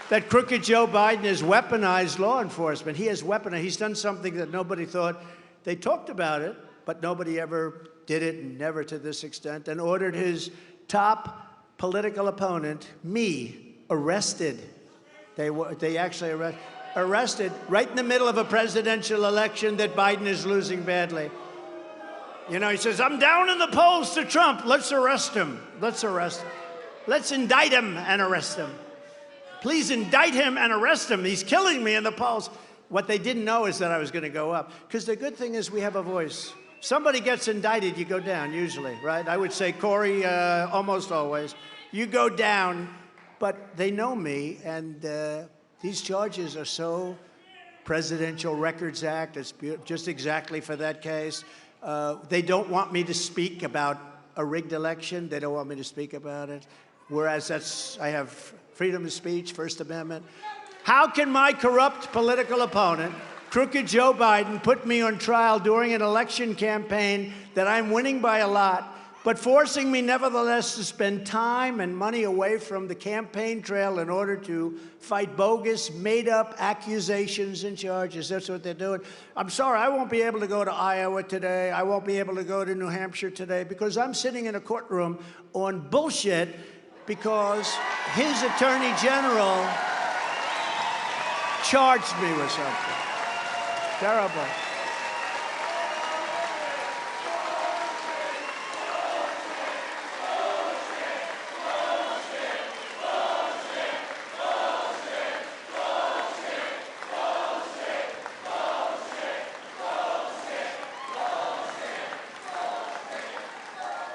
that crooked Joe Biden has weaponized law enforcement. He has weaponized. He's done something that nobody thought. They talked about it, but nobody ever did it, never to this extent, and ordered his top political opponent, me, arrested. They actually arrested right in the middle of a presidential election that Biden is losing badly. You know, he says, I'm down in the polls to Trump. Let's arrest him. Let's arrest him. Let's indict him and arrest him. Please indict him and arrest him. He's killing me in the polls. What they didn't know is that I was going to go up. Because the good thing is we have a voice. Somebody gets indicted, you go down, usually, right? I would say Corey, almost always. You go down, but they know me, and these charges are so Presidential Records Act. It's just exactly for that case. They don't want me to speak about a rigged election. They don't want me to speak about it. Whereas I have freedom of speech, First Amendment. How can my corrupt political opponent, crooked Joe Biden, put me on trial during an election campaign that I'm winning by a lot, but forcing me nevertheless to spend time and money away from the campaign trail in order to fight bogus, made-up accusations and charges? That's what they're doing. I'm sorry, I won't be able to go to Iowa today. I won't be able to go to New Hampshire today because I'm sitting in a courtroom on bullshit because his attorney general charged me with something. Terrible.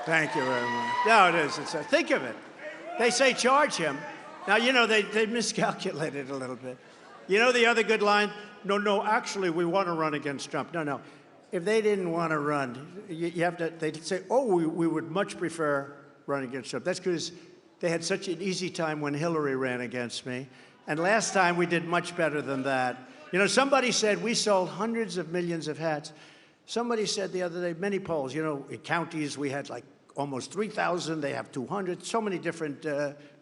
Thank you very much. No, it is. Think of it. They say charge him. Now, you know, they miscalculated a little bit. You know the other good line? No, actually, we want to run against Trump. No. If they didn't want to run, you have to, they'd say, oh, we would much prefer running against Trump. That's because they had such an easy time when Hillary ran against me. And last time, we did much better than that. You know, somebody said we sold hundreds of millions of hats. Somebody said the other day, many polls, you know, in counties, we had like almost 3,000. They have 200, so many different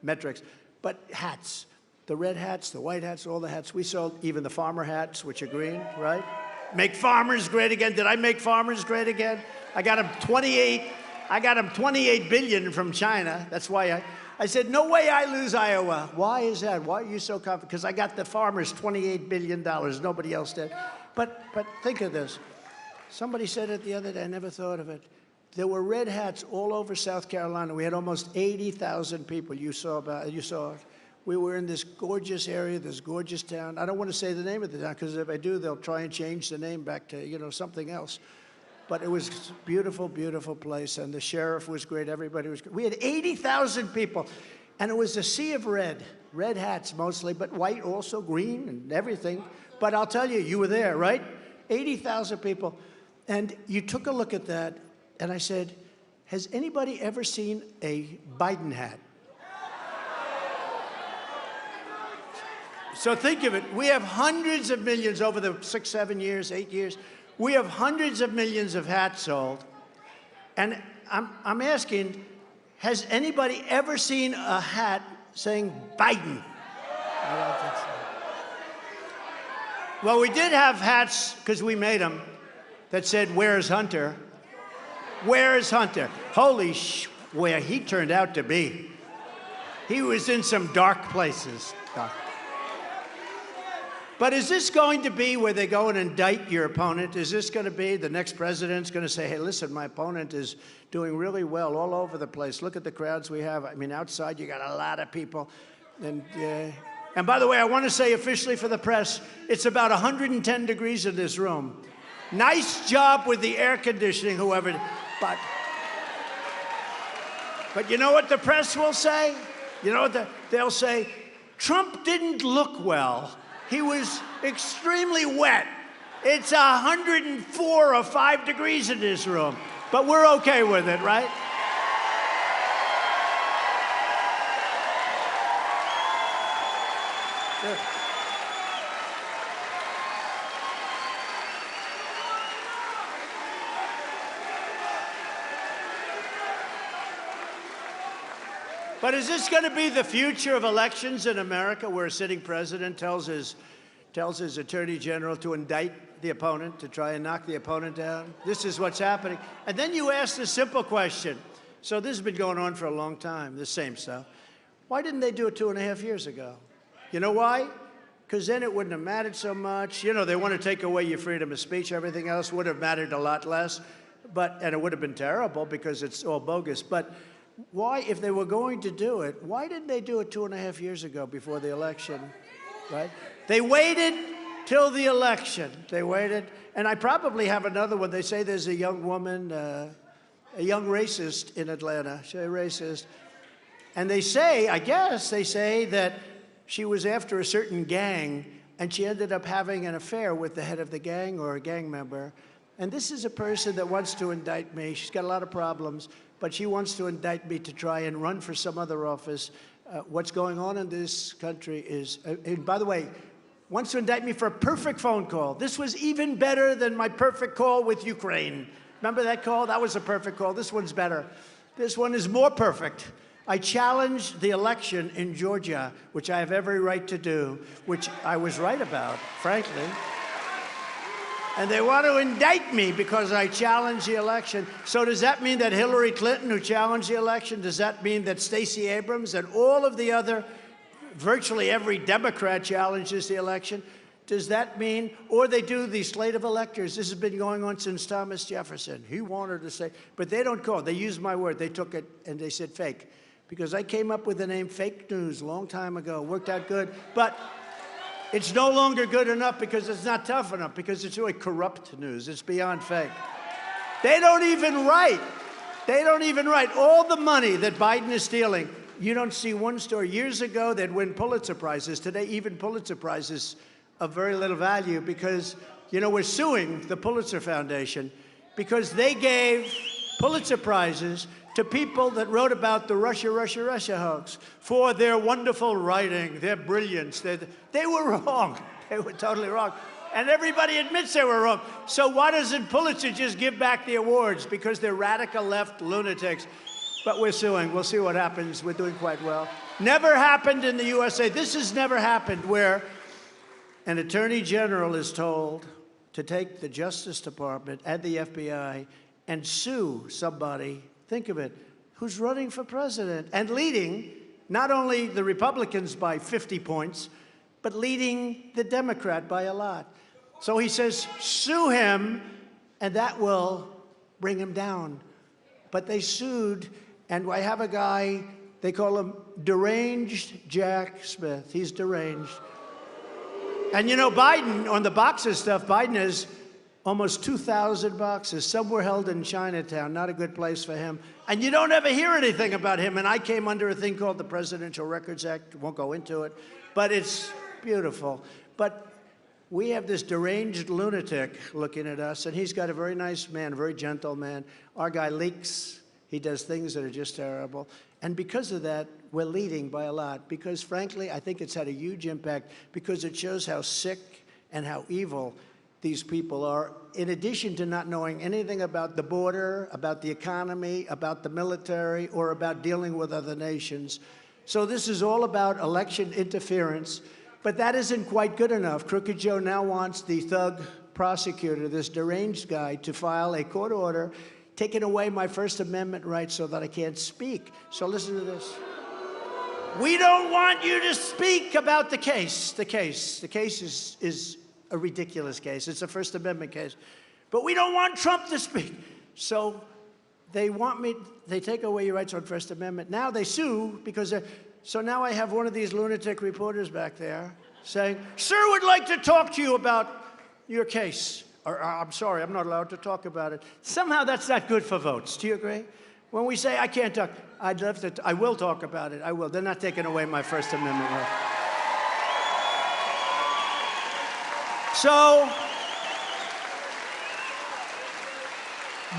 metrics. But hats. The red hats, the white hats, all the hats. We sold even the farmer hats, which are green, right? Make farmers great again. Did I make farmers great again? I got them 28 billion from China. That's why I said, no way I lose Iowa. Why is that? Why are you so confident? Because I got the farmers $28 billion. Nobody else did. But think of this. Somebody said it the other day. I never thought of it. There were red hats all over South Carolina. We had almost 80,000 people. You saw it. We were in this gorgeous area, this gorgeous town. I don't want to say the name of the town, because if I do, they'll try and change the name back to, you know, something else. But it was a beautiful, beautiful place, and the sheriff was great. Everybody was great. We had 80,000 people, and it was a sea of red hats mostly, but white also, green and everything. But I'll tell you, you were there, right? 80,000 people. And you took a look at that, and I said, has anybody ever seen a Biden hat? So think of it. We have hundreds of millions over the 6, 7 years, 8 years. We have hundreds of millions of hats sold. And I'm asking, has anybody ever seen a hat saying Biden? I don't think so. Well, we did have hats, because we made them, that said, where's Hunter? Where's Hunter? Holy where he turned out to be. He was in some dark places. But is this going to be where they go and indict your opponent? Is this going to be the next president's going to say, hey, listen, my opponent is doing really well all over the place. Look at the crowds we have. I mean, outside you got a lot of people. And by the way, I want to say officially for the press, it's about 110 degrees in this room. Nice job with the air conditioning, whoever. But you know what the press will say? You know what they'll say? Trump didn't look well. He was extremely wet. It's 104 or 5 degrees in this room. But we're okay with it, right? Good. But is this going to be the future of elections in America, where a sitting president tells his attorney general to indict the opponent, to try and knock the opponent down? This is what's happening. And then you ask the simple question. So this has been going on for a long time, the same stuff. Why didn't they do it 2.5 years ago? You know why? Because then it wouldn't have mattered so much. You know, they want to take away your freedom of speech. Everything else would have mattered a lot less. And it would have been terrible because it's all bogus. But why, if they were going to do it, why didn't they do it 2.5 years ago before the election, right? They waited till the election. They waited. And I probably have another one. They say there's a young woman, a young racist in Atlanta. She's a racist. And they say, I guess, they say that she was after a certain gang, and she ended up having an affair with the head of the gang or a gang member. And this is a person that wants to indict me. She's got a lot of problems, but she wants to indict me to try and run for some other office. What's going on in this country is, and by the way, wants to indict me for a perfect phone call. This was even better than my perfect call with Ukraine. Remember that call? That was a perfect call. This one's better. This one is more perfect. I challenged the election in Georgia, which I have every right to do, which I was right about, frankly. And they want to indict me because I challenged the election. So does that mean that Hillary Clinton, who challenged the election, does that mean that Stacey Abrams and all of the other, virtually every Democrat challenges the election? Does that mean, or they do the slate of electors? This has been going on since Thomas Jefferson. He wanted to say, but they don't call. They used my word. They took it and they said fake. Because I came up with the name fake news a long time ago. Worked out good. But it's no longer good enough because it's not tough enough, because it's really corrupt news. It's beyond fake. They don't even write. They don't even write. All the money that Biden is stealing, you don't see one story. Years ago, they'd win Pulitzer Prizes. Today, even Pulitzer Prizes of very little value because, you know, we're suing the Pulitzer Foundation because they gave Pulitzer Prizes to people that wrote about the Russia hoax for their wonderful writing, their brilliance. They were wrong. They were totally wrong. And everybody admits they were wrong. So why doesn't Pulitzer just give back the awards? Because they're radical left lunatics. But we're suing. We'll see what happens. We're doing quite well. Never happened in the USA. This has never happened where an attorney general is told to take the Justice Department and the FBI and sue somebody, think of it, who's running for president and leading not only the Republicans by 50 points, but leading the Democrat by a lot. So he says, sue him, and that will bring him down. But they sued, and I have a guy, they call him Deranged Jack Smith. He's deranged. And you know, Biden, on the boxes stuff, Biden has almost 2,000 boxes. Some were held in Chinatown, not a good place for him. And you don't ever hear anything about him. And I came under a thing called the Presidential Records Act. Won't go into it, but it's beautiful. But we have this deranged lunatic looking at us, and he's got a very nice man, a very gentle man. Our guy leaks. He does things that are just terrible. And because of that, we're leading by a lot. Because frankly, I think it's had a huge impact because it shows how sick and how evil these people are, in addition to not knowing anything about the border, about the economy, about the military, or about dealing with other nations. So this is all about election interference, but that isn't quite good enough. Crooked Joe now wants the thug prosecutor, this deranged guy, to file a court order taking away my First Amendment rights so that I can't speak. So listen to this. We don't want you to speak about the case. The case is a ridiculous case. It's a First Amendment case. But we don't want Trump to speak. So they take away your rights on First Amendment. Now they sue because so now I have one of these lunatic reporters back there saying, sir would like to talk to you about your case. Or, I'm sorry, I'm not allowed to talk about it. Somehow that's not good for votes. Do you agree? When we say, I can't talk, I will talk about it. I will. They're not taking away my First Amendment right. So,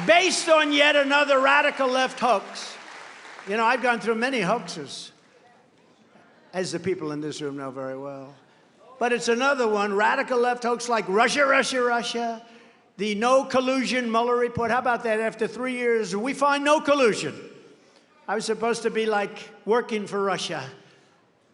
based on yet another radical left hoax, you know, I've gone through many hoaxes, as the people in this room know very well. But it's another one, radical left hoax like Russia, Russia, Russia, the no collusion Mueller report. How about that? After 3 years, we find no collusion. I was supposed to be like working for Russia.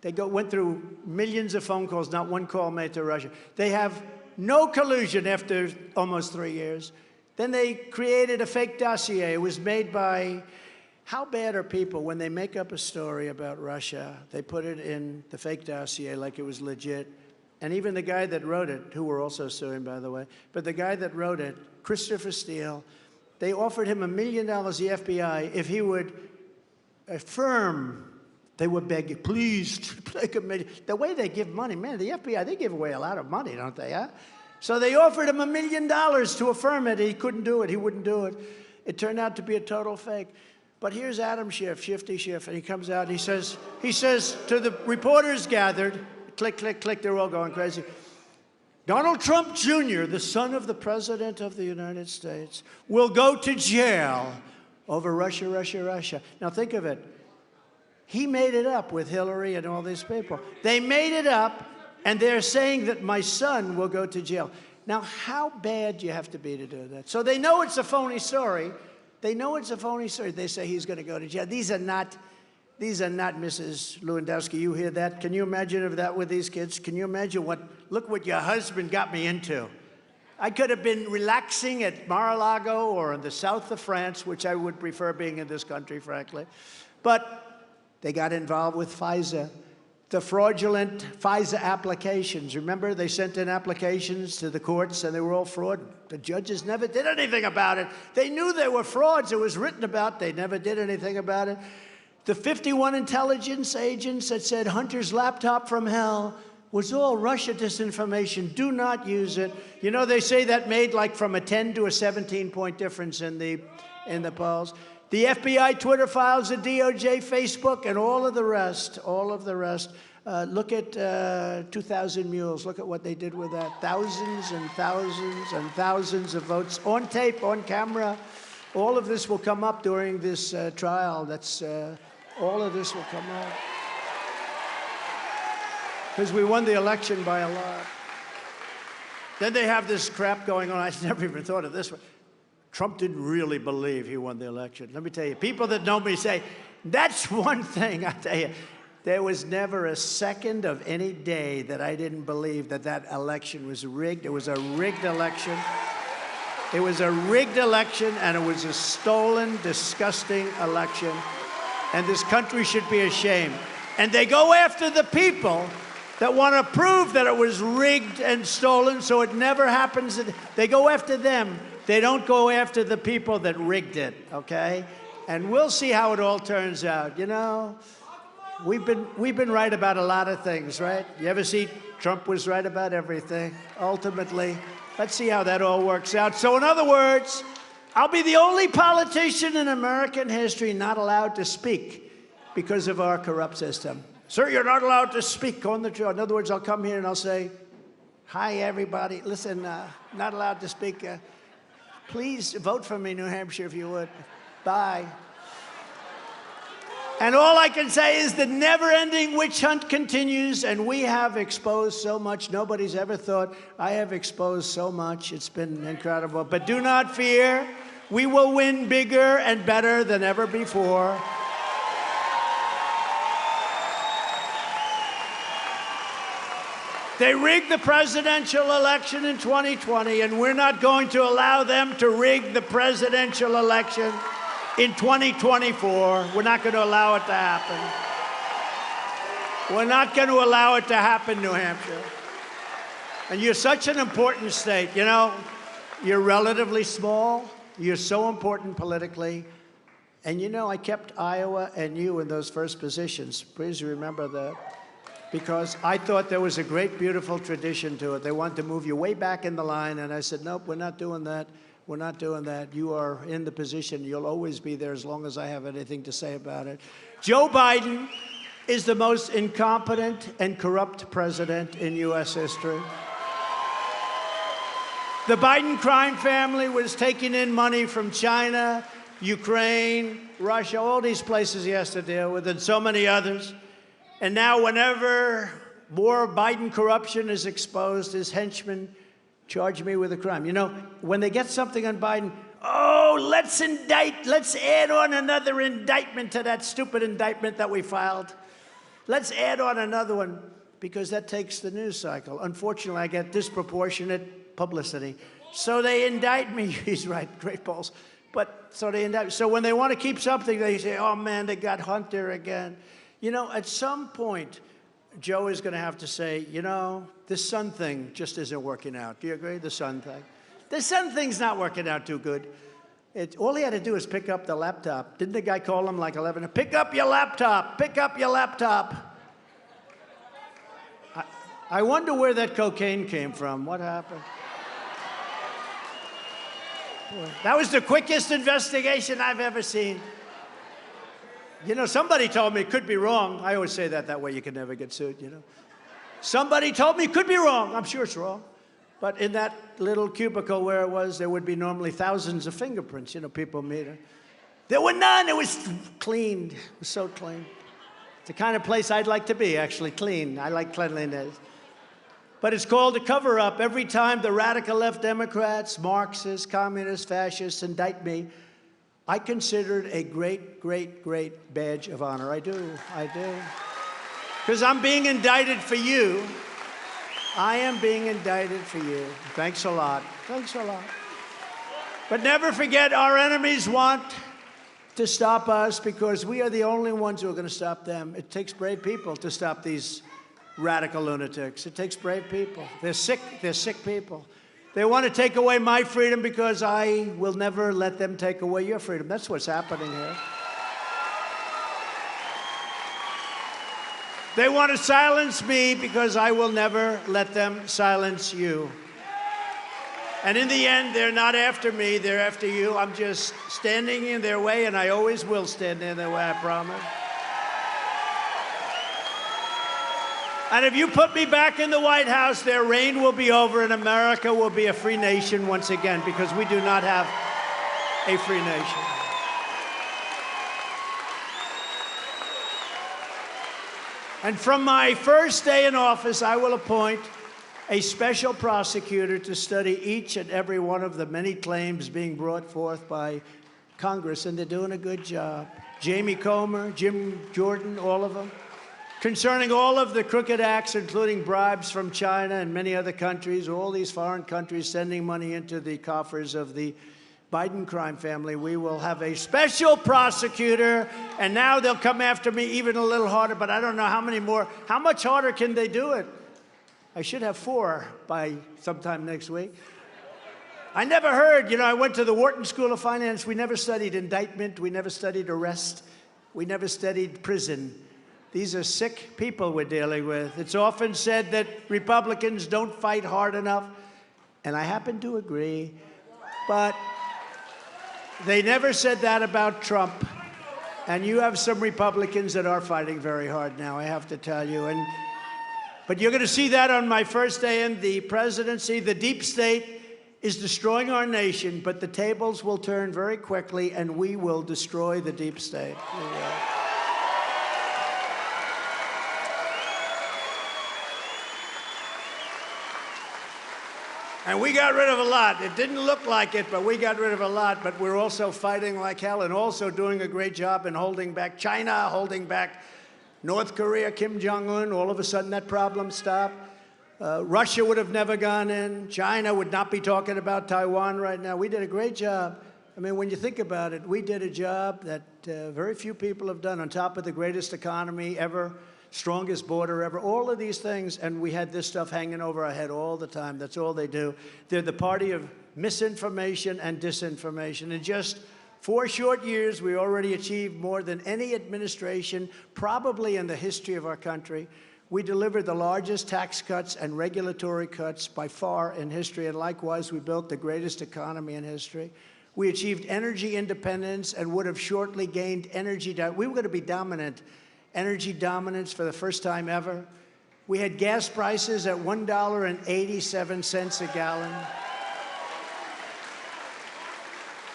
They went through millions of phone calls, not one call made to Russia. They have no collusion after almost 3 years. Then they created a fake dossier. It was made by, how bad are people when they make up a story about Russia, they put it in the fake dossier like it was legit. And even the guy that wrote it, who we're also suing, by the way, but the guy that wrote it, Christopher Steele, they offered him $1 million, the FBI, if he would affirm, they would beg, please, take $1 million. The way they give money, man, the FBI, they give away a lot of money, don't they, huh? So they offered him $1 million to affirm it. He couldn't do it. He wouldn't do it. It turned out to be a total fake. But here's Adam Schiff, Shifty Schiff, and he comes out and he says to the reporters gathered, click, click, click, they're all going crazy. Donald Trump Jr., the son of the President of the United States, will go to jail over Russia, Russia, Russia. Now think of it. He made it up with Hillary and all these people. They made it up, and they're saying that my son will go to jail. Now, how bad do you have to be to do that? So they know it's a phony story. They know it's a phony story. They say he's going to go to jail. These are not Mrs. Lewandowski. You hear that? Can you imagine if that with these kids? Can you imagine look what your husband got me into? I could have been relaxing at Mar-a-Lago or in the south of France, which I would prefer being in this country, frankly. But they got involved with FISA, the fraudulent FISA applications. Remember, they sent in applications to the courts, and they were all fraud. The judges never did anything about it. They knew they were frauds. It was written about. They never did anything about it. The 51 intelligence agents that said Hunter's laptop from hell was all Russia disinformation. Do not use it. You know, they say that made like from a 10 to a 17-point difference in the polls. The FBI Twitter files, the DOJ, Facebook, and all of the rest, look at 2,000 Mules. Look at what they did with that. Thousands and thousands and thousands of votes on tape, on camera. All of this will come up during this trial. All of this will come up. Because we won the election by a lot. Then they have this crap going on. I never even thought of this one. Trump didn't really believe he won the election. Let me tell you, people that know me say, that's one thing, I tell you. There was never a second of any day that I didn't believe that election was rigged. It was a rigged election. It was a rigged election, and it was a stolen, disgusting election. And this country should be ashamed. And they go after the people that want to prove that it was rigged and stolen so it never happens. They go after them. They don't go after the people that rigged it, okay? And we'll see how it all turns out. You know, we've been right about a lot of things, right? You ever see Trump was right about everything, ultimately? Let's see how that all works out. So in other words, I'll be the only politician in American history not allowed to speak because of our corrupt system. Sir, you're not allowed to speak on the show. In other words, I'll come here and I'll say, hi, everybody. Listen, not allowed to speak. Please vote for me, New Hampshire, if you would. Bye. And all I can say is the never-ending witch hunt continues, and we have exposed so much. Nobody's ever thought I have exposed so much. It's been incredible. But do not fear. We will win bigger and better than ever before. They rigged the presidential election in 2020, and we're not going to allow them to rig the presidential election in 2024. We're not going to allow it to happen. We're not going to allow it to happen, New Hampshire. And you're such an important state. You know, you're relatively small. You're so important politically. And you know, I kept Iowa and you in those first positions. Please remember that. Because I thought there was a great, beautiful tradition to it. They wanted to move you way back in the line. And I said, nope, we're not doing that. We're not doing that. You are in the position. You'll always be there as long as I have anything to say about it. Joe Biden is the most incompetent and corrupt president in U.S. history. The Biden crime family was taking in money from China, Ukraine, Russia, all these places he has to deal with, and so many others. And now whenever more Biden corruption is exposed, his henchmen charge me with a crime. You know, when they get something on Biden, oh, let's add on another indictment to that stupid indictment that we filed. Let's add on another one, because that takes the news cycle. Unfortunately, I get disproportionate publicity. So they indict me. He's right, great balls. But so they indict me. So when they want to keep something, they say, oh, man, they got Hunter again. You know, at some point, Joe is going to have to say, you know, this son thing just isn't working out. Do you agree? The son thing. The son thing's not working out too good. All he had to do is pick up the laptop. Didn't the guy call him like 11? Pick up your laptop. Pick up your laptop. I wonder where that cocaine came from. What happened? That was the quickest investigation I've ever seen. You know, somebody told me, could be wrong. I always say that way you can never get sued, you know. Somebody told me, could be wrong. I'm sure it's wrong. But in that little cubicle where it was, there would be normally thousands of fingerprints, you know, people meet her. There were none. It was clean. It was so clean. It's the kind of place I'd like to be, actually, clean. I like cleanliness. But it's called a cover-up. Every time the radical left Democrats, Marxists, communists, fascists indict me, I consider it a great, great, great badge of honor. I do. I do. Because I'm being indicted for you. I am being indicted for you. Thanks a lot. Thanks a lot. But never forget, our enemies want to stop us because we are the only ones who are going to stop them. It takes brave people to stop these radical lunatics. It takes brave people. They're sick. They're sick people. They want to take away my freedom because I will never let them take away your freedom. That's what's happening here. They want to silence me because I will never let them silence you. And in the end, they're not after me, they're after you. I'm just standing in their way, and I always will stand in their way, I promise. And if you put me back in the White House, their reign will be over, and America will be a free nation once again, because we do not have a free nation. And from my first day in office, I will appoint a special prosecutor to study each and every one of the many claims being brought forth by Congress, and they're doing a good job. Jamie Comer, Jim Jordan, all of them, concerning all of the crooked acts, including bribes from China and many other countries, all these foreign countries sending money into the coffers of the Biden crime family. We will have a special prosecutor, and now they'll come after me even a little harder, but I don't know how many more. How much harder can they do it? I should have 4 by sometime next week. I never heard, you know, I went to the Wharton School of Finance. We never studied indictment. We never studied arrest. We never studied prison. These are sick people we're dealing with. It's often said that Republicans don't fight hard enough, and I happen to agree, but they never said that about Trump. And you have some Republicans that are fighting very hard now, I have to tell you. But you're going to see that on my first day in the presidency. The deep state is destroying our nation, but the tables will turn very quickly, and we will destroy the deep state. We will. And we got rid of a lot. It didn't look like it, but we got rid of a lot. But we're also fighting like hell and also doing a great job in holding back China, holding back North Korea, Kim Jong-un. All of a sudden, that problem stopped. Russia would have never gone in. China would not be talking about Taiwan right now. We did a great job. I mean, when you think about it, we did a job that very few people have done, on top of the greatest economy ever strongest border ever, all of these things, and we had this stuff hanging over our head all the time. That's all they do. They're the party of misinformation and disinformation. In just 4 short years, we already achieved more than any administration, probably in the history of our country. We delivered the largest tax cuts and regulatory cuts by far in history, and likewise, we built the greatest economy in history. We achieved energy independence and would have shortly gained energy. We were going to be dominant, energy dominance for the first time ever. We had gas prices at $1.87 a gallon.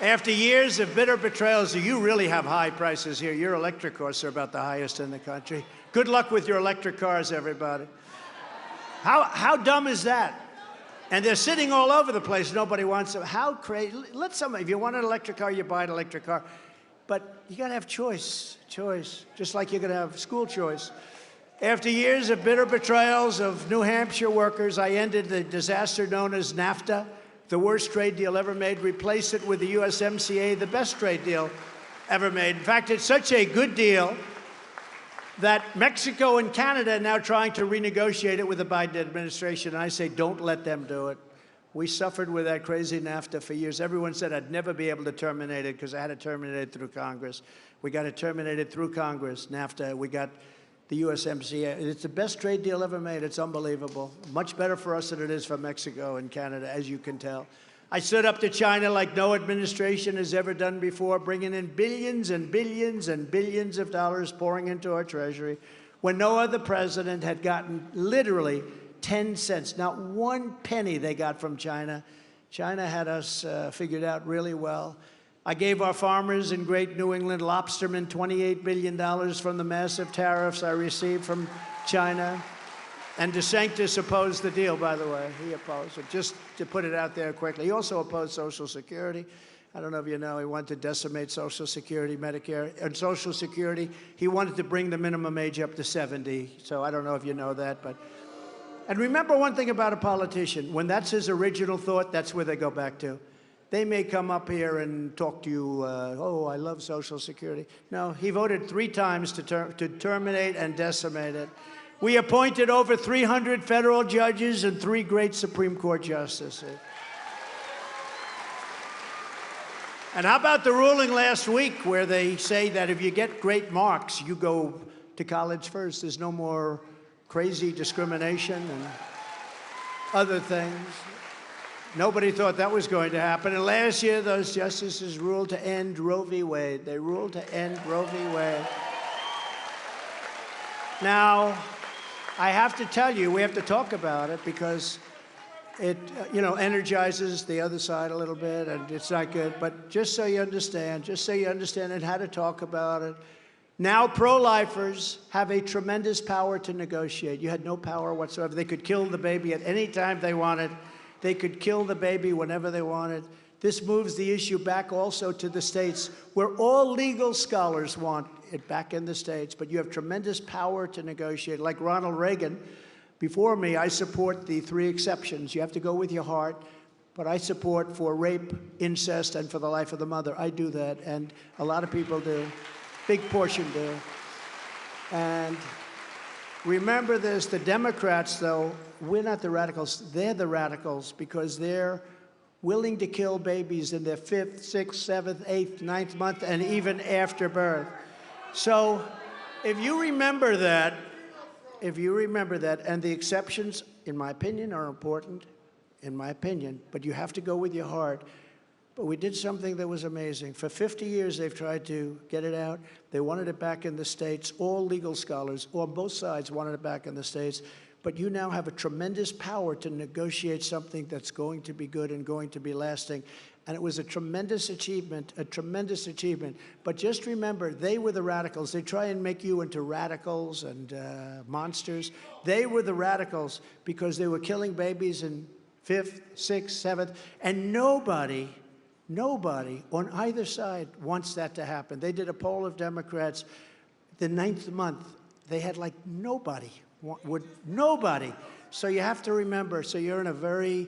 After years of bitter betrayals, you really have high prices here. Your electric costs are about the highest in the country. Good luck with your electric cars, everybody. How dumb is that? And they're sitting all over the place. Nobody wants them. How crazy? Let somebody, if you want an electric car, you buy an electric car. But you got to have choice, just like you're going to have school choice. After years of bitter betrayals of New Hampshire workers, I ended the disaster known as NAFTA, the worst trade deal ever made, replaced it with the USMCA, the best trade deal ever made. In fact, it's such a good deal that Mexico and Canada are now trying to renegotiate it with the Biden administration. And I say, don't let them do it. We suffered with that crazy NAFTA for years. Everyone said I'd never be able to terminate it because I had to terminate it through Congress. We got it terminated through Congress, NAFTA. We got the USMCA. It's the best trade deal ever made. It's unbelievable. Much better for us than it is for Mexico and Canada, as you can tell. I stood up to China like no administration has ever done before, bringing in billions and billions and billions of dollars pouring into our treasury when no other president had gotten literally 10 cents, not 1 penny they got from China. China had us figured out really well. I gave our farmers in Great New England lobstermen $28 billion from the massive tariffs I received from China. And DeSantis opposed the deal, by the way. He opposed it, just to put it out there quickly. He also opposed Social Security. I don't know if you know, he wanted to decimate Social Security, Medicare. And Social Security, he wanted to bring the minimum age up to 70. So I don't know if you know that, but... And remember one thing about a politician. When that's his original thought, that's where they go back to. They may come up here and talk to you, oh, I love Social Security. No, he voted 3 times to terminate and decimate it. We appointed over 300 federal judges and 3 great Supreme Court justices. And how about the ruling last week where they say that if you get great marks, you go to college first. There's no more crazy discrimination and other things. Nobody thought that was going to happen. And last year, those justices ruled to end Roe v. Wade. They ruled to end Roe v. Wade. Now, I have to tell you, we have to talk about it because it, energizes the other side a little bit, and it's not good. But just so you understand and how to talk about it, now pro-lifers have a tremendous power to negotiate. You had no power whatsoever. They could kill the baby at any time they wanted. They could kill the baby whenever they wanted. This moves the issue back also to the states, where all legal scholars want it back in the states. But you have tremendous power to negotiate. Like Ronald Reagan, before me, I support the 3 exceptions. You have to go with your heart. But I support for rape, incest, and for the life of the mother. I do that, and a lot of people do. Big portion do. And remember this, the Democrats, though, we're not the radicals. They're the radicals because they're willing to kill babies in their 5th, 6th, 7th, 8th, 9th month, and even after birth. So if you remember that, and the exceptions, in my opinion, are important, in my opinion, but you have to go with your heart. But we did something that was amazing. For 50 years, they've tried to get it out. They wanted it back in the states. All legal scholars on both sides wanted it back in the states. But you now have a tremendous power to negotiate something that's going to be good and going to be lasting. And it was a tremendous achievement, But just remember, they were the radicals. They try and make you into radicals and monsters. They were the radicals because they were killing babies in 5th, 6th, 7th, and nobody on either side wants that to happen. They did a poll of Democrats the 9th month. They had like nobody. So you have to remember, so you're in a very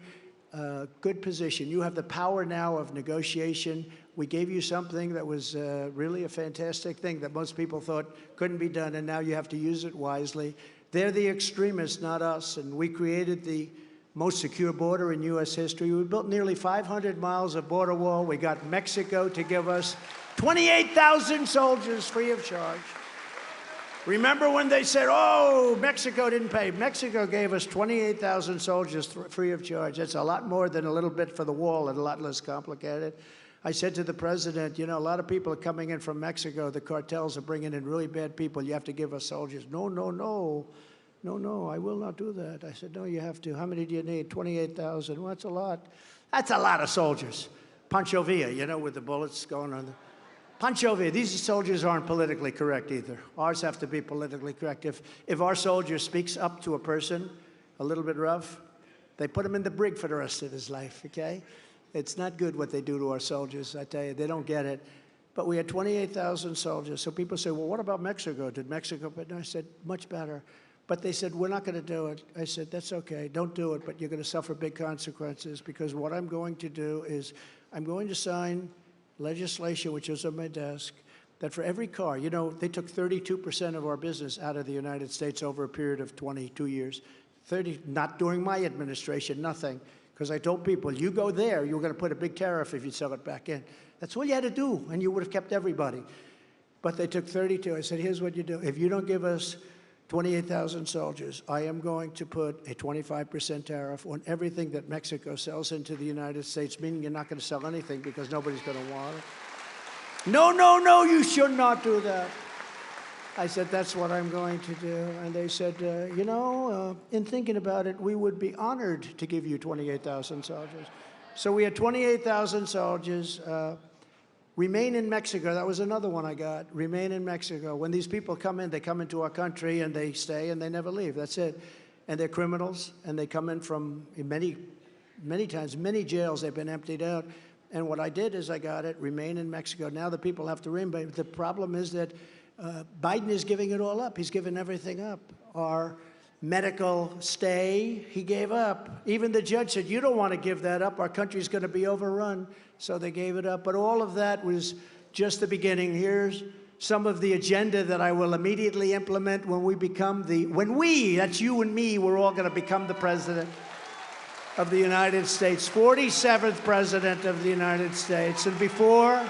good position. You have the power now of negotiation We gave you something that was really a fantastic thing that most people thought couldn't be done, and now you have to use it wisely. They're the extremists, not us, and we created the most secure border in U.S. history. We built nearly 500 miles of border wall. We got Mexico to give us 28,000 soldiers free of charge. Remember when they said, oh, Mexico didn't pay? Mexico gave us 28,000 soldiers free of charge. That's a lot more than a little bit for the wall and a lot less complicated. I said to the president, you know, a lot of people are coming in from Mexico. The cartels are bringing in really bad people. You have to give us soldiers. No, no, no. No, no, I will not do that. I said, no, you have to. How many do you need? 28,000. Well, that's a lot. That's a lot of soldiers. Pancho Villa, you know, with the bullets going on. Pancho Villa, these soldiers aren't politically correct either. Ours have to be politically correct. If our soldier speaks up to a person a little bit rough, they put him in the brig for the rest of his life, okay? It's not good what they do to our soldiers, I tell you. They don't get it. But we had 28,000 soldiers. So people say, well, what about Mexico? Did Mexico? But no, I said, much better. But they said, we're not going to do it. I said, that's okay. Don't do it, but you're going to suffer big consequences, because what I'm going to do is I'm going to sign legislation, which is on my desk, that for every car, you know, they took 32% of our business out of the United States over a period of 22 years. 30, not during my administration, nothing. Because I told people, you go there, you're going to put a big tariff if you sell it back in. That's all you had to do, and you would have kept everybody. But they took 32. I said, here's what you do. If you don't give us 28,000 soldiers, I am going to put a 25% tariff on everything that Mexico sells into the United States, meaning you're not going to sell anything because nobody's going to want it. No, no, no, you should not do that. I said, that's what I'm going to do. And they said, you know, in thinking about it, we would be honored to give you 28,000 soldiers. So we had 28,000 soldiers. Remain in Mexico, that was another one I got. Remain in Mexico. When these people come in, they come into our country and they stay and they never leave. That's it. And they're criminals, and they come in from many times, many jails. They've been emptied out. And what I did is I got it, remain in Mexico. Now the people have to remain. But the problem is that Biden is giving it all up. He's given everything up. Our medical stay, he gave up. Even the judge said, you don't want to give that up. Our country's going to be overrun. So they gave it up. But all of that was just the beginning. Here's some of the agenda that I will immediately implement when we become that's you and me, we're all going to become the president of the United States, 47th president of the United States. And before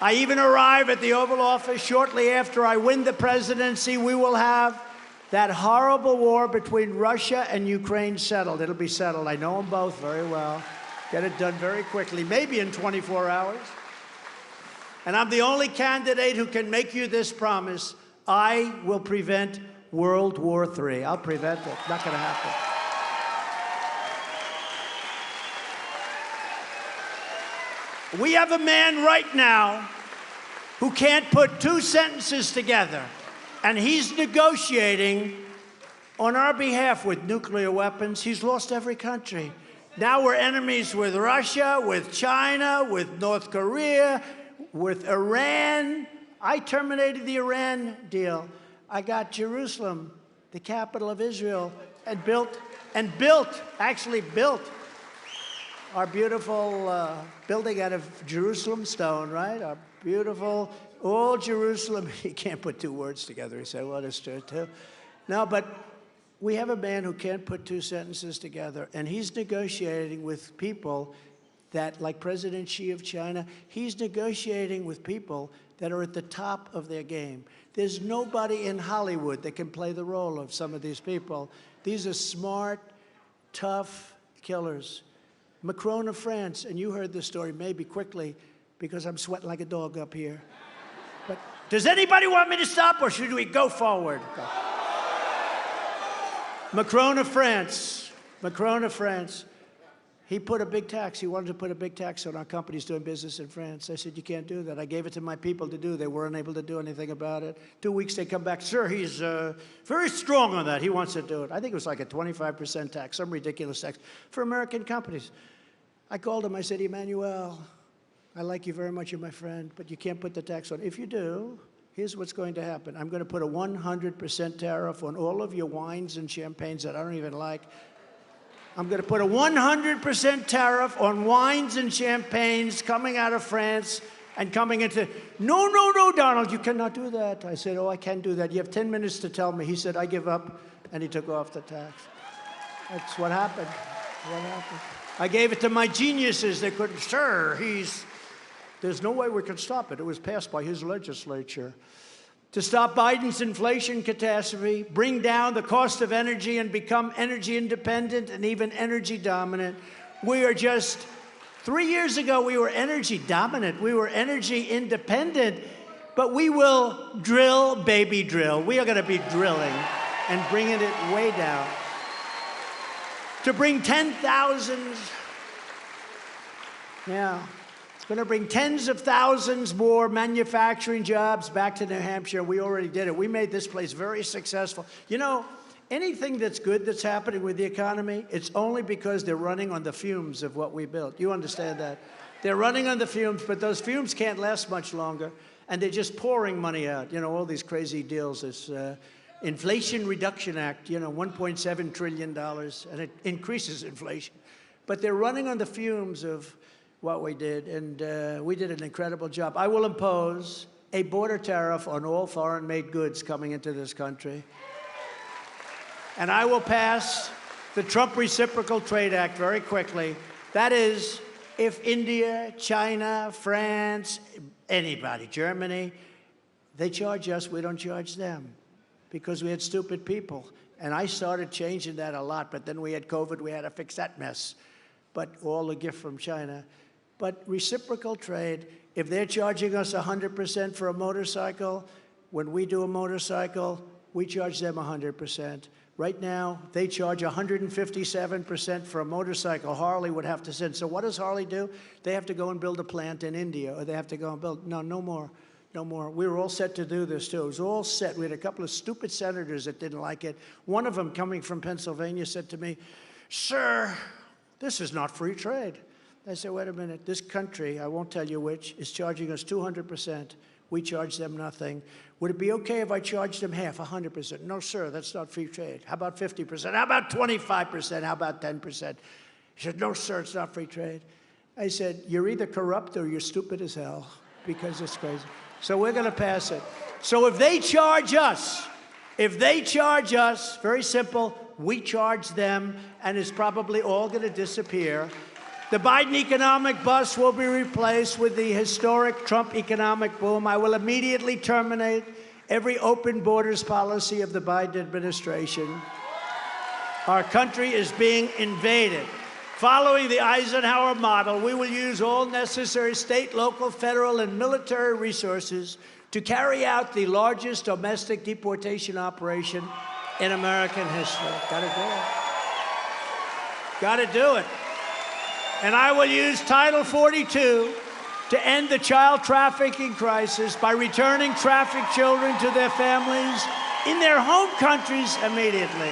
I even arrive at the Oval Office, shortly after I win the presidency, we will have that horrible war between Russia and Ukraine settled. It'll be settled. I know them both very well. Get it done very quickly, maybe in 24 hours. And I'm the only candidate who can make you this promise. I will prevent World War III. I'll prevent it. Not going to happen. We have a man right now who can't put two sentences together, and he's negotiating on our behalf with nuclear weapons. He's lost every country. Now we're enemies with Russia, with China, with North Korea, with Iran. I terminated the Iran deal. I got Jerusalem, the capital of Israel, and built our beautiful building out of Jerusalem stone, right? Our beautiful, old Jerusalem. He can't put two words together. He said, well, that's true, too. No, but we have a man who can't put two sentences together, and he's negotiating with people that, like President Xi of China, he's negotiating with people that are at the top of their game. There's nobody in Hollywood that can play the role of some of these people. These are smart, tough killers. Macron of France, and you heard this story maybe quickly because I'm sweating like a dog up here. But does anybody want me to stop, or should we go forward? Go. Macron of France, he put a big tax. He wanted to put a big tax on our companies doing business in France. I said, you can't do that. I gave it to my people to do. They weren't able to do anything about it. 2 weeks, they come back. Sir, he's very strong on that. He wants to do it. I think it was like a 25% tax, some ridiculous tax for American companies. I called him. I said, Emmanuel, I like you very much. You're my friend, but you can't put the tax on. If you do, here's what's going to happen. I'm going to put a 100% tariff on all of your wines and champagnes that I don't even like. I'm going to put a 100% tariff on wines and champagnes coming out of France and coming into. No, no, no, Donald, you cannot do that. I said, oh, I can do that. You have 10 minutes to tell me. He said, I give up, and he took off the tax. That's what happened. What happened? I gave it to my geniuses. They couldn't, sir, there's no way we could stop it. It was passed by his legislature. To stop Biden's inflation catastrophe, bring down the cost of energy and become energy independent and even energy dominant. We are just, 3 years ago, we were energy dominant. We were energy independent, but we will drill, baby drill. We are going to be drilling and bringing it way down. To bring 10,000, it's going to bring tens of thousands more manufacturing jobs back to New Hampshire. We already did it. We made this place very successful. You know, anything that's good that's happening with the economy, it's only because they're running on the fumes of what we built. You understand that? They're running on the fumes, but those fumes can't last much longer, and they're just pouring money out. You know, all these crazy deals, this Inflation Reduction Act, you know, $1.7 trillion, and it increases inflation. But they're running on the fumes of what we did, and we did an incredible job. I will impose a border tariff on all foreign-made goods coming into this country. And I will pass the Trump Reciprocal Trade Act very quickly. That is, if India, China, France, anybody, Germany, they charge us, we don't charge them, because we had stupid people. And I started changing that a lot, but then we had COVID, we had to fix that mess. But all a gift from China. But reciprocal trade, if they're charging us 100% for a motorcycle, when we do a motorcycle, we charge them 100%. Right now, they charge 157% for a motorcycle. Harley would have to send. So what does Harley do? They have to go and build a plant in India, or they have to go and build. No, no more. No more. We were all set to do this, too. It was all set. We had a couple of stupid senators that didn't like it. One of them, coming from Pennsylvania, said to me, sir, this is not free trade. I said, wait a minute. This country, I won't tell you which, is charging us 200%. We charge them nothing. Would it be okay if I charged them half, 100%? No, sir, that's not free trade. How about 50%? How about 25%? How about 10%? He said, no, sir, it's not free trade. I said, you're either corrupt or you're stupid as hell, because it's crazy. So we're going to pass it. So if they charge us, very simple, we charge them, and it's probably all going to disappear. The Biden economic bust will be replaced with the historic Trump economic boom. I will immediately terminate every open borders policy of the Biden administration. Our country is being invaded. Following the Eisenhower model, we will use all necessary state, local, federal, and military resources to carry out the largest domestic deportation operation in American history. Gotta do it. Gotta do it. And I will use Title 42 to end the child trafficking crisis by returning trafficked children to their families in their home countries immediately.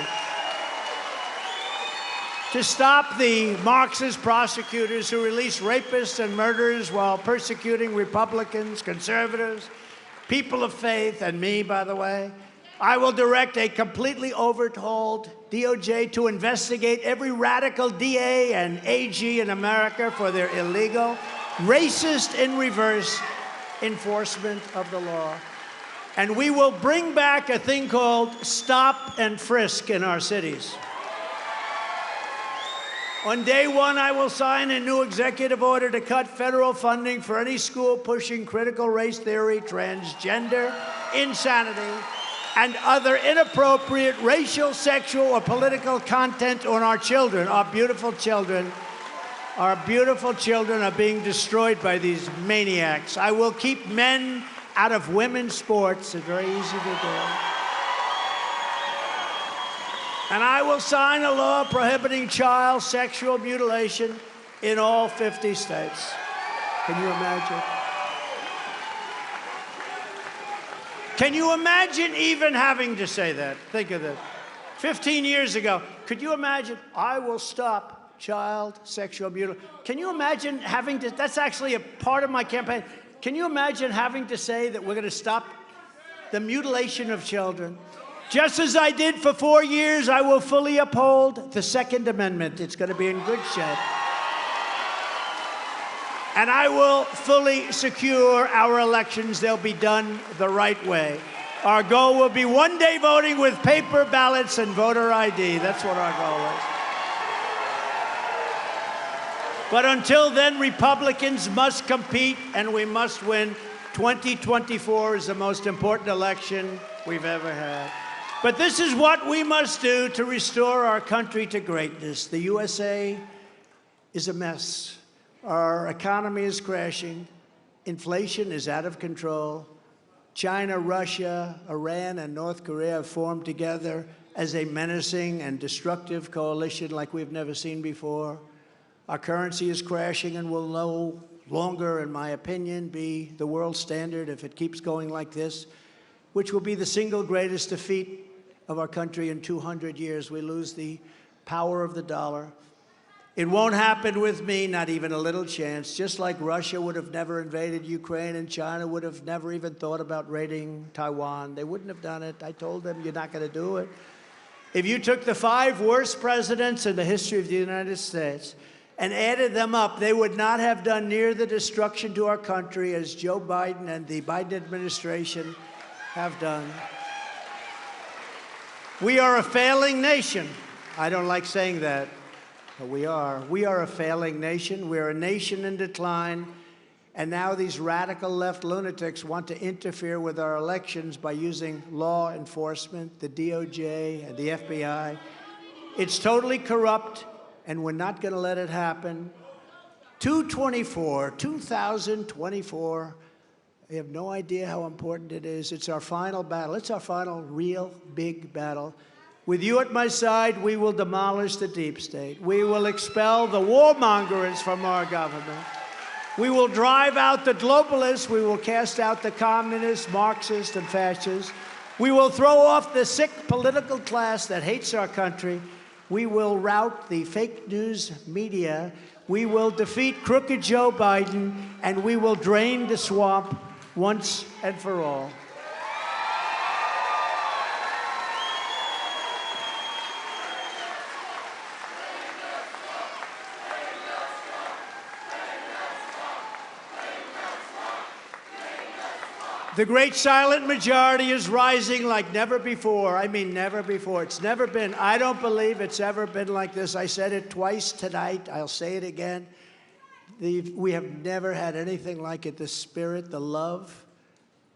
To stop the Marxist prosecutors who release rapists and murderers while persecuting Republicans, conservatives, people of faith, and me, by the way. I will direct a completely overhauled DOJ to investigate every radical DA and AG in America for their illegal, racist in reverse enforcement of the law. And we will bring back a thing called stop and frisk in our cities. On day one, I will sign a new executive order to cut federal funding for any school pushing critical race theory, transgender insanity, and other inappropriate racial, sexual, or political content on our children, our beautiful children. Our beautiful children are being destroyed by these maniacs. I will keep men out of women's sports. It's very easy to do. And I will sign a law prohibiting child sexual mutilation in all 50 states. Can you imagine? Can you imagine even having to say that? Think of this. 15 years ago, could you imagine, I will stop child sexual mutilation? Can you imagine having to, that's actually a part of my campaign. Can you imagine having to say that we're going to stop the mutilation of children? Just as I did for 4 years, I will fully uphold the Second Amendment. It's going to be in good shape. And I will fully secure our elections. They'll be done the right way. Our goal will be one-day voting with paper ballots and voter ID. That's what our goal is. But until then, Republicans must compete, and we must win. 2024 is the most important election we've ever had. But this is what we must do to restore our country to greatness. The USA is a mess. Our economy is crashing. Inflation is out of control. China, Russia, Iran, and North Korea have formed together as a menacing and destructive coalition like we've never seen before. Our currency is crashing and will no longer, in my opinion, be the world standard if it keeps going like this, which will be the single greatest defeat of our country in 200 years. We lose the power of the dollar. It won't happen with me, not even a little chance. Just like Russia would have never invaded Ukraine and China would have never even thought about raiding Taiwan. They wouldn't have done it. I told them, you're not going to do it. If you took the 5 worst presidents in the history of the United States and added them up, they would not have done near the destruction to our country as Joe Biden and the Biden administration have done. We are a failing nation. I don't like saying that. But we are. We are a failing nation. We're a nation in decline. And now these radical left lunatics want to interfere with our elections by using law enforcement, the DOJ, and the FBI. It's totally corrupt, and we're not going to let it happen. 2024. I have no idea how important it is. It's our final battle. It's our final real big battle. With you at my side, we will demolish the deep state. We will expel the warmongers from our government. We will drive out the globalists. We will cast out the communists, Marxists, and fascists. We will throw off the sick political class that hates our country. We will rout the fake news media. We will defeat crooked Joe Biden, and we will drain the swamp once and for all. The great silent majority is rising like never before. I mean, never before. It's never been. I don't believe it's ever been like this. I said it twice tonight. I'll say it again. We have never had anything like it. The spirit, the love,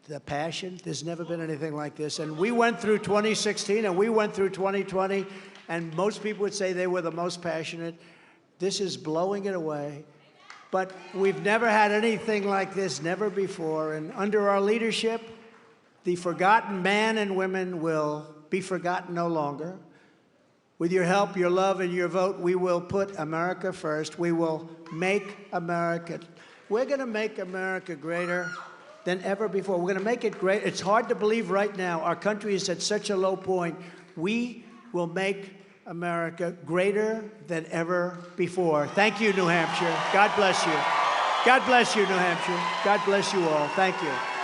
the passion. There's never been anything like this. And we went through 2016 and we went through 2020, and most people would say they were the most passionate. This is blowing it away. But we've never had anything like this, never before. And under our leadership, the forgotten men and women will be forgotten no longer. With your help, your love, and your vote, we will put America first. We will make America. We're going to make America greater than ever before. We're going to make it great. It's hard to believe right now. Our country is at such a low point. We will make America greater than ever before. Thank you, New Hampshire. God bless you. God bless you, New Hampshire. God bless you all. Thank you.